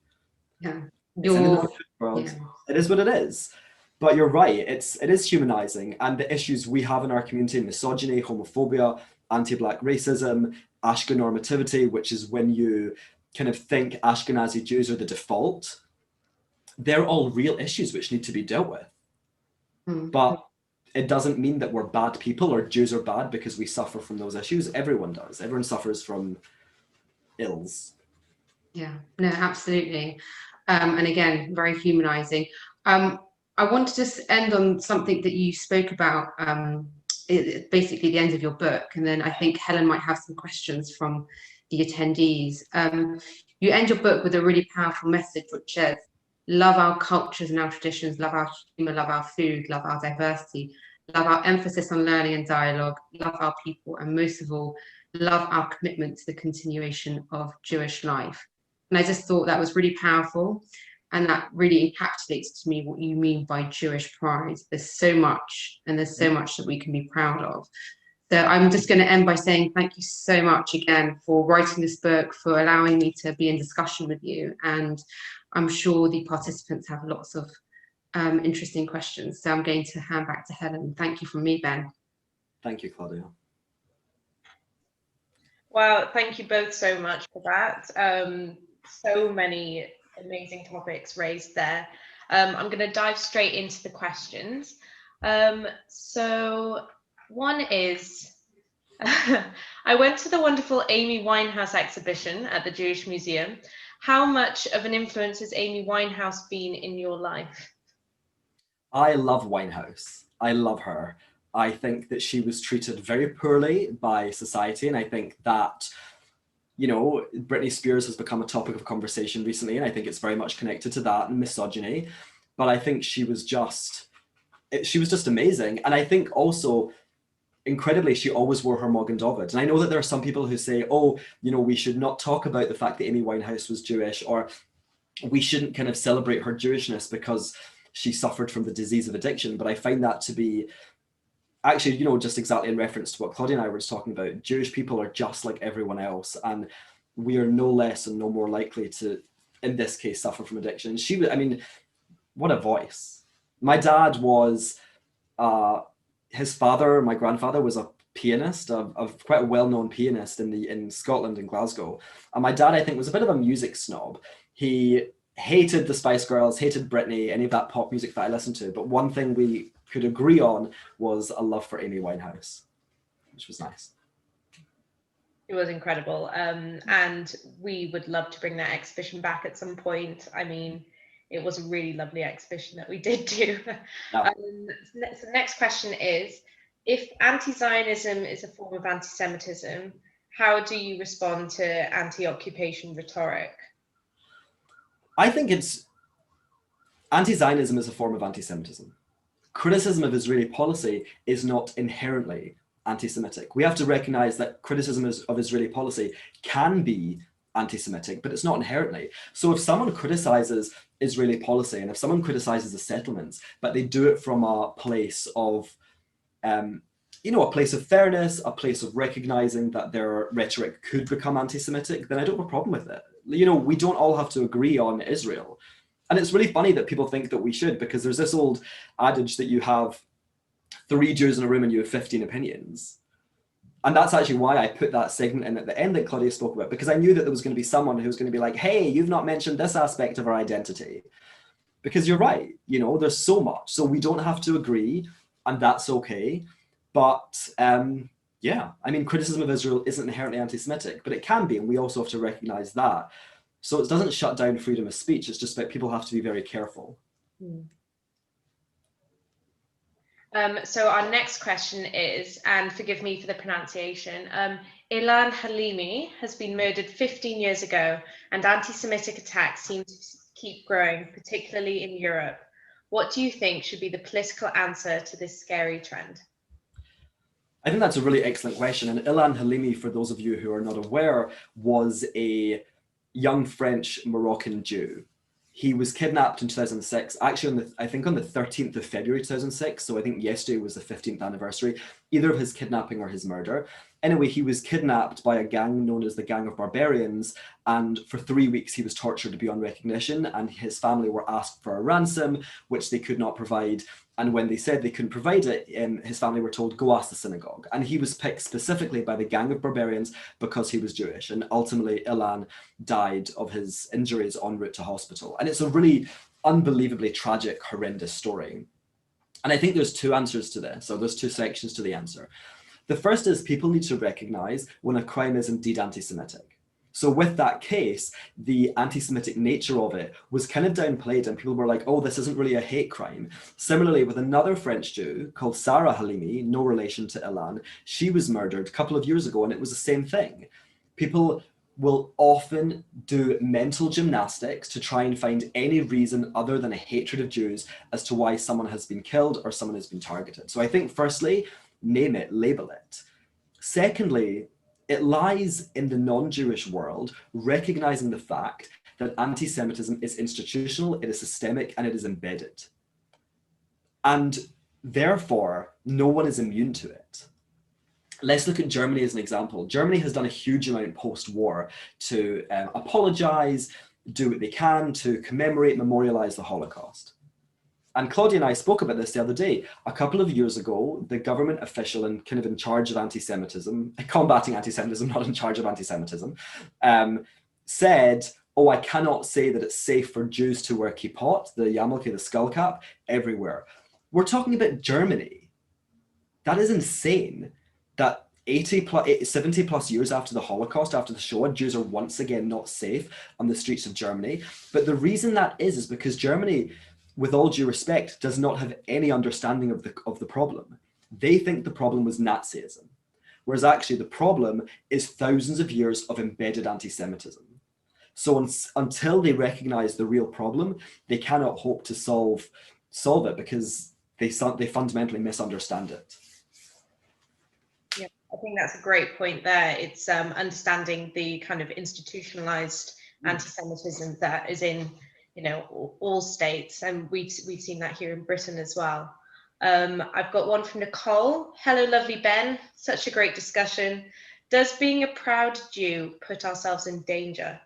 Yeah. It's in the world. Yeah. It is what it is. But you're right, it is humanizing, and the issues we have in our community, misogyny, homophobia, anti-Black racism, Ashken normativity, which is when you kind of think Ashkenazi Jews are the default, they're all real issues which need to be dealt with. But it doesn't mean that we're bad people or Jews are bad because we suffer from those issues. Everyone does. Everyone suffers from ills. Yeah, no, absolutely. And again, very humanizing. I want to just end on something that you spoke about, basically the end of your book, and then I think Helen might have some questions from the attendees. You end your book with a really powerful message, which says, love our cultures and our traditions, love our humor, love our food, love our diversity, love our emphasis on learning and dialogue, love our people, and most of all, love our commitment to the continuation of Jewish life. And I just thought that was really powerful. And that really encapsulates to me what you mean by Jewish pride. There's so much, and there's so much that we can be proud of. So I'm just going to end by saying thank you so much again for writing this book, for allowing me to be in discussion with you. And I'm sure the participants have lots of interesting questions. So I'm going to hand back to Helen. Thank you from me, Ben. Thank you, Claudia. Well, thank you both so much for that. So many amazing topics raised there. I'm going to dive straight into the questions. So one is, I went to the wonderful Amy Winehouse exhibition at the Jewish Museum. How much of an influence has Amy Winehouse been in your life? I love Winehouse. I love her. I think that she was treated very poorly by society, and I think that, you know, Britney Spears has become a topic of conversation recently, and I think it's very much connected to that and misogyny. But I think she was just amazing. And I think also, incredibly, she always wore her Magen David. And I know that there are some people who say, oh, you know, we should not talk about the fact that Amy Winehouse was Jewish, or we shouldn't kind of celebrate her Jewishness because she suffered from the disease of addiction. But I find that to be actually, you know, just exactly in reference to what Claudia and I were just talking about. Jewish people are just like everyone else, and we are no less and no more likely to, in this case, suffer from addiction. I mean, what a voice. My dad was, his father, my grandfather, was a pianist, of quite a well-known pianist in Scotland, in Glasgow. And my dad, I think, was a bit of a music snob. He hated the Spice Girls, hated Britney, any of that pop music that I listened to. But one thing we could agree on was a love for Amy Winehouse, which was nice. It was incredible. And we would love to bring that exhibition back at some point. I mean, it was a really lovely exhibition that we did do. Yeah. So the next question is, if anti-Zionism is a form of anti-Semitism, how do you respond to anti-occupation rhetoric? I think anti-Zionism is a form of anti-Semitism. Criticism of Israeli policy is not inherently anti-Semitic. We have to recognize that criticism of Israeli policy can be anti-Semitic, but it's not inherently. So if someone criticizes Israeli policy, and if someone criticizes the settlements, but they do it from a place of, you know, a place of fairness, a place of recognizing that their rhetoric could become anti-Semitic, then I don't have a problem with it. You know, we don't all have to agree on Israel. And it's really funny that people think that we should, because there's this old adage that you have 3 Jews in a room and you have 15 opinions. And that's actually why I put that segment in at the end that Claudia spoke about, because I knew that there was going to be someone who was going to be like, hey, you've not mentioned this aspect of our identity. Because you're right, you know, there's so much. So we don't have to agree, and that's okay. But yeah, I mean, criticism of Israel isn't inherently anti-Semitic, but it can be, and we also have to recognize that. So it doesn't shut down freedom of speech. It's just that people have to be very careful. So our next question is, and forgive me for the pronunciation, Ilan Halimi has been murdered 15 years ago, and anti-Semitic attacks seem to keep growing, particularly in Europe. What do you think should be the political answer to this scary trend? I think that's a really excellent question. And Ilan Halimi, for those of you who are not aware, was a young French Moroccan Jew. He was kidnapped in 2006, actually I think on the 13th of February 2006. So I think yesterday was the 15th anniversary, either of his kidnapping or his murder. Anyway, he was kidnapped by a gang known as the Gang of Barbarians, and for 3 weeks he was tortured beyond recognition, and his family were asked for a ransom, which they could not provide. And when they said they couldn't provide it, his family were told, go ask the synagogue. And he was picked specifically by the Gang of Barbarians because he was Jewish. And ultimately, Ilan died of his injuries en route to hospital. And it's a really unbelievably tragic, horrendous story. And I think there's two answers to this, or there's two sections to the answer. The first is people need to recognize when a crime is indeed anti-Semitic. So with that case, the anti-Semitic nature of it was kind of downplayed, and people were like, oh, this isn't really a hate crime. Similarly, with another French Jew called Sarah Halimi, no relation to Ilan, she was murdered a couple of years ago, and it was the same thing. People will often do mental gymnastics to try and find any reason other than a hatred of Jews as to why someone has been killed or someone has been targeted. So I think firstly, name it, label it. Secondly, it lies in the non-Jewish world recognizing the fact that anti-Semitism is institutional, it is systemic, and it is embedded. And therefore, no one is immune to it. Let's look at Germany as an example. Germany has done a huge amount post-war to apologize, do what they can to commemorate, memorialize the Holocaust. And Claudia and I spoke about this the other day. A couple of years ago, the government official and kind of in charge of anti-Semitism, combating anti-Semitism, not in charge of anti-Semitism, said, oh, I cannot say that it's safe for Jews to wear kippot, the yarmulke, the skull cap, everywhere. We're talking about Germany. That is insane that 70 plus years after the Holocaust, after the Shoah, Jews are once again not safe on the streets of Germany. But the reason that is because Germany, with all due respect, does not have any understanding of the problem. They think the problem was Nazism, whereas actually the problem is thousands of years of embedded anti-Semitism. So until they recognize the real problem, they cannot hope to solve it because they fundamentally misunderstand it. Yeah, I think that's a great point there. It's understanding the kind of institutionalized anti-Semitism that is in all states, and we've seen that here in Britain as well. I've got one from Nicole. Hello, lovely Ben. Such a great discussion. Does being a proud Jew put ourselves in danger?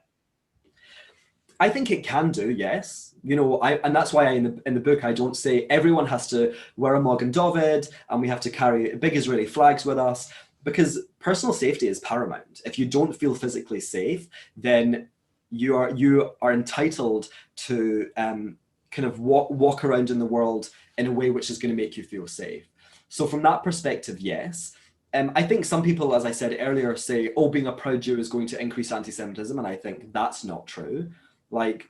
I think it can do, yes. And that's why in the book I don't say everyone has to wear a Magen David and we have to carry big Israeli flags with us, because personal safety is paramount. If you don't feel physically safe, then you are entitled to kind of walk around in the world in a way which is going to make you feel safe. So from that perspective, yes. I think some people, as I said earlier, say, oh, being a proud Jew is going to increase anti-Semitism, and I think that's not true. Like,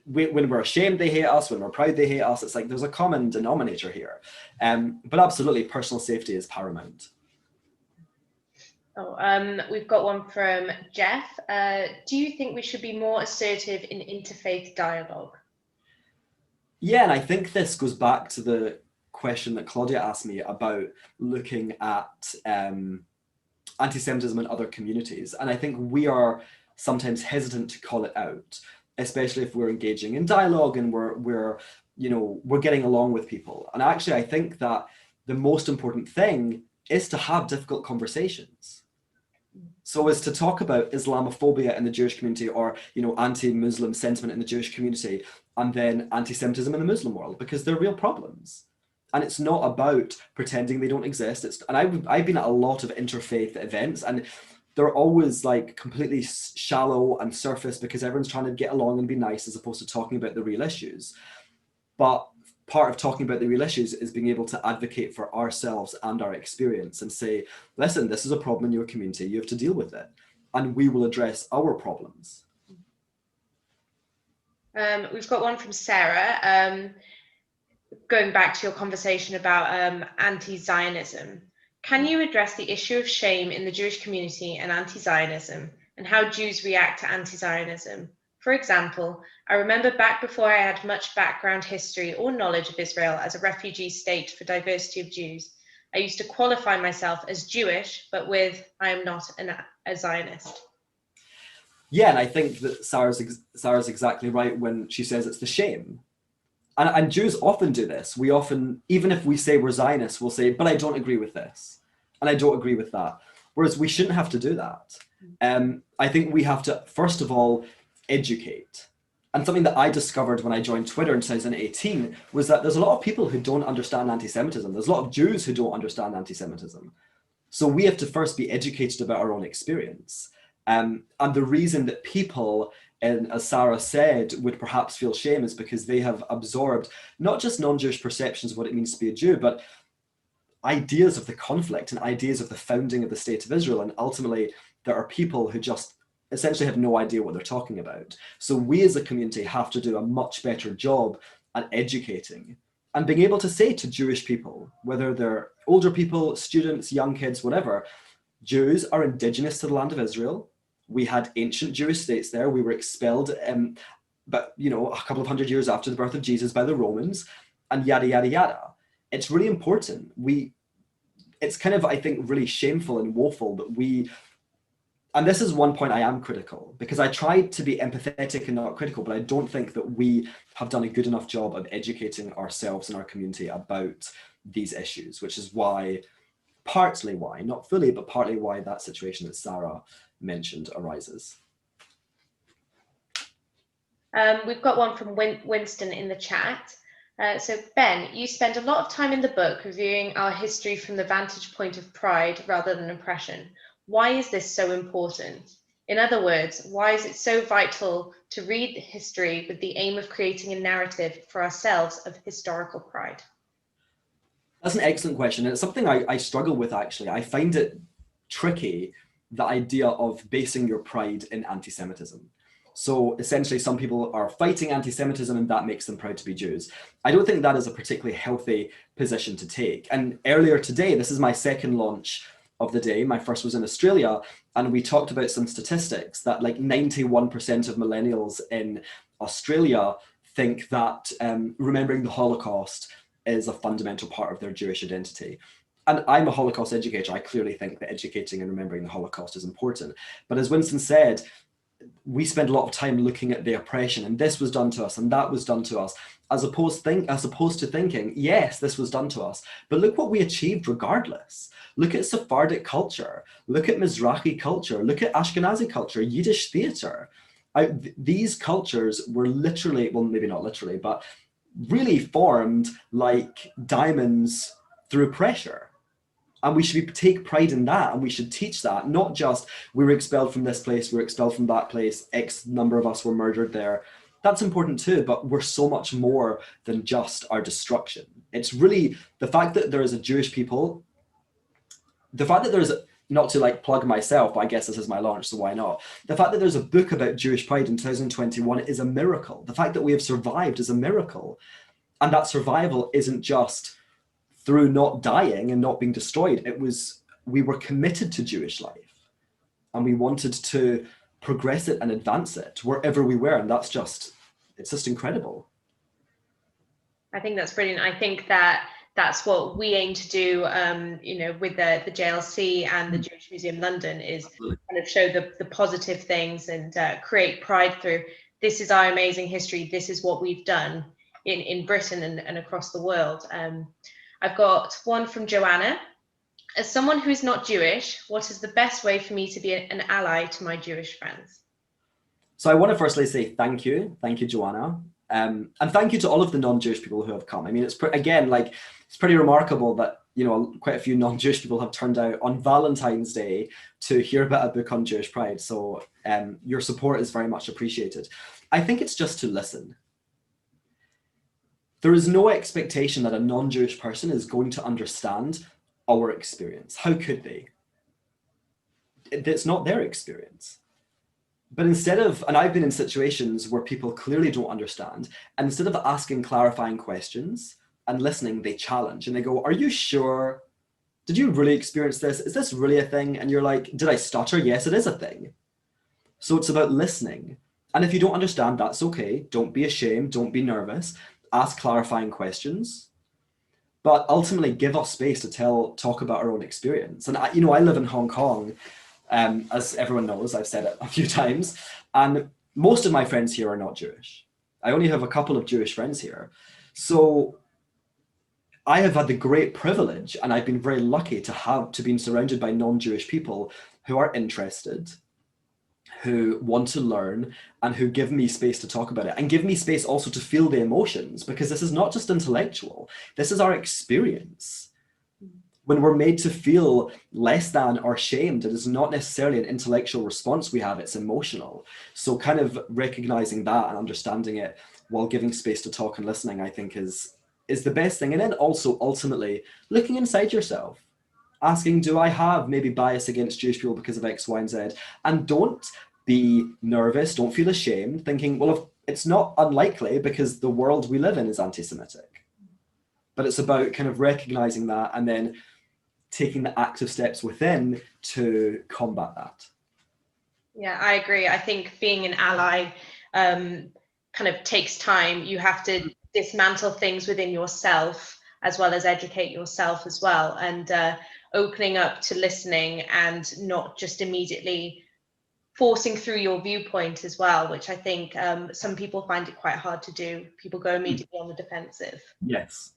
when we're ashamed, they hate us. When we're proud, they hate us. It's like there's a common denominator here. But absolutely, personal safety is paramount. Oh, we've got one from Jeff. Do you think we should be more assertive in interfaith dialogue? Yeah, and I think this goes back to the question that Claudia asked me about looking at anti-Semitism in other communities. And I think we are sometimes hesitant to call it out, especially if we're engaging in dialogue and we're getting along with people. And actually, I think that the most important thing is to have difficult conversations. So as to talk about Islamophobia in the Jewish community, or anti-Muslim sentiment in the Jewish community, and then anti-Semitism in the Muslim world, because they're real problems. And it's not about pretending they don't exist. And I've been at a lot of interfaith events, and they're always like completely shallow and surface because everyone's trying to get along and be nice as opposed to talking about the real issues. But part of talking about the real issues is being able to advocate for ourselves and our experience and say, listen, this is a problem in your community, you have to deal with it, and we will address our problems. We've got one from Sarah. Going back to your conversation about anti-Zionism, Can you address the issue of shame in the Jewish community and anti-Zionism, and how Jews react to anti-Zionism? For example, I remember back before I had much background history or knowledge of Israel as a refugee state for diversity of Jews, I used to qualify myself as Jewish, but with, I am not a Zionist. Yeah, and I think that Sarah's exactly right when she says it's the shame. And Jews often do this. We often, even if we say we're Zionists, we'll say, but I don't agree with this, and I don't agree with that. Whereas we shouldn't have to do that. I think we have to, first of all, educate. And something that I discovered when I joined Twitter in 2018 was that there's a lot of people who don't understand anti-Semitism. There's a lot of Jews who don't understand anti-Semitism. So we have to first be educated about our own experience. And the reason that people, and as Sarah said, would perhaps feel shame is because they have absorbed not just non-Jewish perceptions of what it means to be a Jew, but ideas of the conflict and ideas of the founding of the State of Israel. And ultimately, there are people who just essentially have no idea what they're talking about. So we as a community have to do a much better job at educating and being able to say to Jewish people, whether they're older people, students, young kids, whatever, Jews are indigenous to the land of Israel. We had ancient Jewish states there. We were expelled, but a couple of hundred years after the birth of Jesus by the Romans, and yada, yada, yada. It's really important. It's kind of, I think, really shameful and woeful that and this is one point I am critical, because I tried to be empathetic and not critical, but I don't think that we have done a good enough job of educating ourselves and our community about these issues, which is partly why, not fully, but partly why that situation that Sarah mentioned arises. We've got one from Winston in the chat. So Ben, you spend a lot of time in the book reviewing our history from the vantage point of pride rather than oppression. Why is this so important? In other words, why is it so vital to read history with the aim of creating a narrative for ourselves of historical pride? That's an excellent question. And it's something I struggle with, actually. I find it tricky, the idea of basing your pride in anti-Semitism. So essentially, some people are fighting anti-Semitism and that makes them proud to be Jews. I don't think that is a particularly healthy position to take. And earlier today, this is my second launch of the day. My first was in Australia, and we talked about some statistics that like 91% of millennials in Australia think that remembering the Holocaust is a fundamental part of their Jewish identity. And I'm a Holocaust educator. I clearly think that educating and remembering the Holocaust is important. But as Winston said, we spend a lot of time looking at the oppression, and this was done to us and that was done to us, as opposed to thinking, yes, this was done to us, but look what we achieved regardless. Look at Sephardic culture, look at Mizrahi culture, look at Ashkenazi culture, Yiddish theater. These cultures were literally, well, maybe not literally, but really formed like diamonds through pressure. And we should take pride in that, and we should teach that, not just we were expelled from this place, we were expelled from that place, X number of us were murdered there. That's important too, but we're so much more than just our destruction. It's really the fact that there is a Jewish people, the fact that there's, not to like plug myself, but I guess this is my launch, so why not? The fact that there's a book about Jewish pride in 2021 is a miracle. The fact that we have survived is a miracle. And that survival isn't just through not dying and not being destroyed. We were committed to Jewish life, and we wanted to progress it and advance it wherever we were. And it's just incredible. I think that's brilliant. I think that's what we aim to do, with the JLC and the Jewish Museum London, is kind of show the positive things and create pride through, this is our amazing history, this is what we've done in Britain and across the world. I've got one from Joanna. As someone who is not Jewish, what is the best way for me to be an ally to my Jewish friends? So I want to firstly say thank you, Joanna. And thank you to all of the non-Jewish people who have come. I mean, it's pretty remarkable that, quite a few non-Jewish people have turned out on Valentine's Day to hear about a book on Jewish pride. So your support is very much appreciated. I think it's just to listen. There is no expectation that a non-Jewish person is going to understand our experience. How could they? It's not their experience. But and I've been in situations where people clearly don't understand, and instead of asking clarifying questions and listening, they challenge and they go, are you sure? Did you really experience this? Is this really a thing? And you're like, did I stutter? Yes, it is a thing. So it's about listening. And if you don't understand, that's okay. Don't be ashamed. Don't be nervous. Ask clarifying questions. But ultimately, give us space to talk about our own experience. And I live in Hong Kong, as everyone knows. I've said it a few times, and most of my friends here are not Jewish. I only have a couple of Jewish friends here, so I have had the great privilege, and I've been very lucky to be surrounded by non-Jewish people who are interested, who want to learn, and who give me space to talk about it, and give me space also to feel the emotions, because this is not just intellectual, this is our experience. When we're made to feel less than or shamed, it is not necessarily an intellectual response we have, it's emotional. So kind of recognizing that and understanding it while giving space to talk and listening, I think is the best thing. And then also ultimately looking inside yourself, asking, do I have maybe bias against Jewish people because of X, Y, and Z? And don't be nervous, don't feel ashamed, thinking, well, it's not unlikely because the world we live in is anti-Semitic. But it's about kind of recognizing that and then taking the active steps within to combat that. Yeah, I agree. I think being an ally kind of takes time. You have to dismantle things within yourself as well as educate yourself as well, and opening up to listening and not just immediately forcing through your viewpoint as well, which I think some people find it quite hard to do. People go immediately on the defensive. Yes.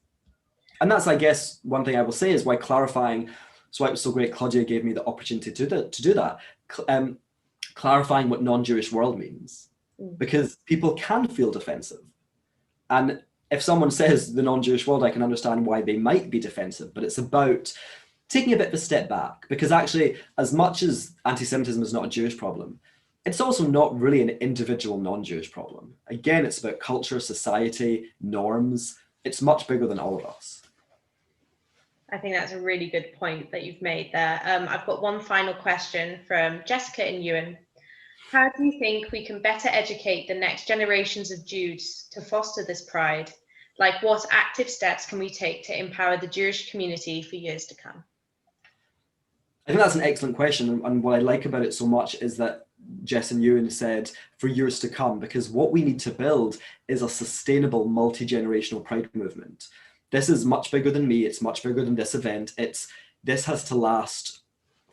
And that's, I guess, one thing I will say is why clarifying, so why it was so great Claudia gave me the opportunity to do that, clarifying what non-Jewish world means, because people can feel defensive. And if someone says the non-Jewish world, I can understand why they might be defensive, but it's about taking a bit of a step back, because actually, as much as anti-Semitism is not a Jewish problem, it's also not really an individual non-Jewish problem. Again, it's about culture, society, norms. It's much bigger than all of us. I think that's a really good point that you've made there. I've got one final question from Jessica and Ewan. How do you think we can better educate the next generations of Jews to foster this pride? Like, what active steps can we take to empower the Jewish community for years to come? I think that's an excellent question. And what I like about it so much is that Jess and Ewan said for years to come, because what we need to build is a sustainable multi-generational pride movement. This is much bigger than me. It's much bigger than this event. This has to last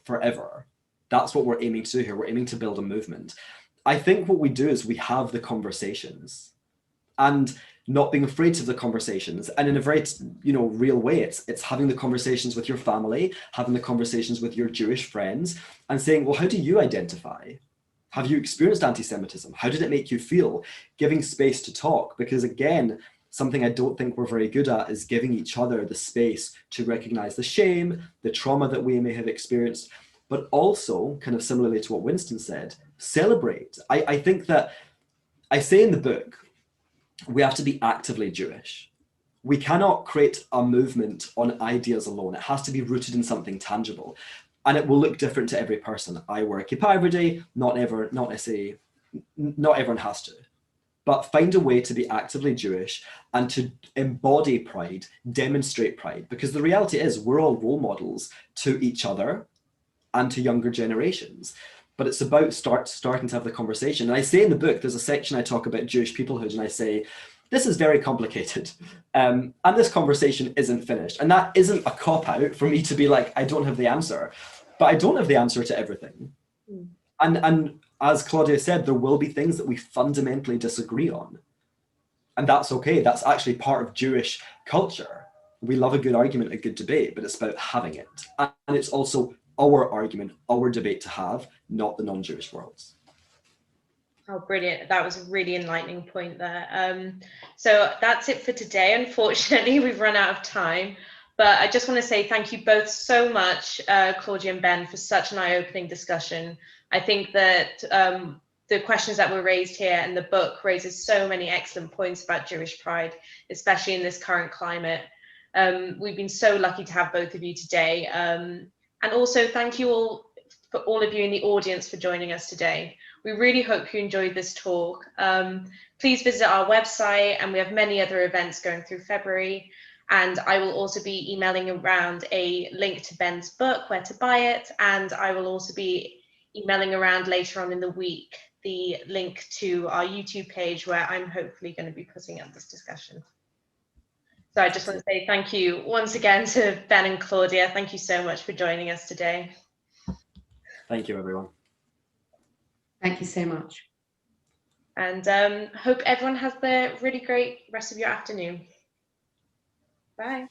forever. That's what we're aiming to do here. We're aiming to build a movement. I think what we do is we have the conversations, and not being afraid of the conversations, and in a very real way, it's having the conversations with your family, having the conversations with your Jewish friends, and saying, well, how do you identify? Have you experienced anti-Semitism? How did it make you feel? Giving space to talk, because again, something I don't think we're very good at is giving each other the space to recognize the shame, the trauma that we may have experienced, but also, kind of similarly to what Winston said, celebrate. I think that I say in the book, we have to be actively Jewish. We cannot create a movement on ideas alone. It has to be rooted in something tangible. And it will look different to every person. I wear a kippah every day, not everyone has to. But find a way to be actively Jewish and to embody pride, demonstrate pride, because the reality is we're all role models to each other and to younger generations. But it's about starting to have the conversation. And I say in the book, there's a section I talk about Jewish peoplehood, and I say, this is very complicated. And this conversation isn't finished. And that isn't a cop-out for me to be like, I don't have the answer. But I don't have the answer to everything. And as Claudia said, there will be things that we fundamentally disagree on. And that's okay. That's actually part of Jewish culture. We love a good argument, a good debate, but it's about having it. And it's also our argument, our debate to have, not the non-Jewish worlds. Oh, brilliant. That was a really enlightening point there. So that's it for today. Unfortunately, we've run out of time. But I just want to say thank you both so much, Claudia and Ben, for such an eye-opening discussion. I think that the questions that were raised here and the book raises so many excellent points about Jewish pride, especially in this current climate. We've been so lucky to have both of you today. And also thank you all, for all of you in the audience, for joining us today. We really hope you enjoyed this talk. Please visit our website, and we have many other events going through February. And I will also be emailing around a link to Ben's book, where to buy it. And I will also be emailing around later on in the week the link to our YouTube page, where I'm hopefully going to be putting up this discussion. So I just want to say thank you once again to Ben and Claudia. Thank you so much for joining us today. Thank you, everyone. Thank you so much. And hope everyone has the really great rest of your afternoon. Bye.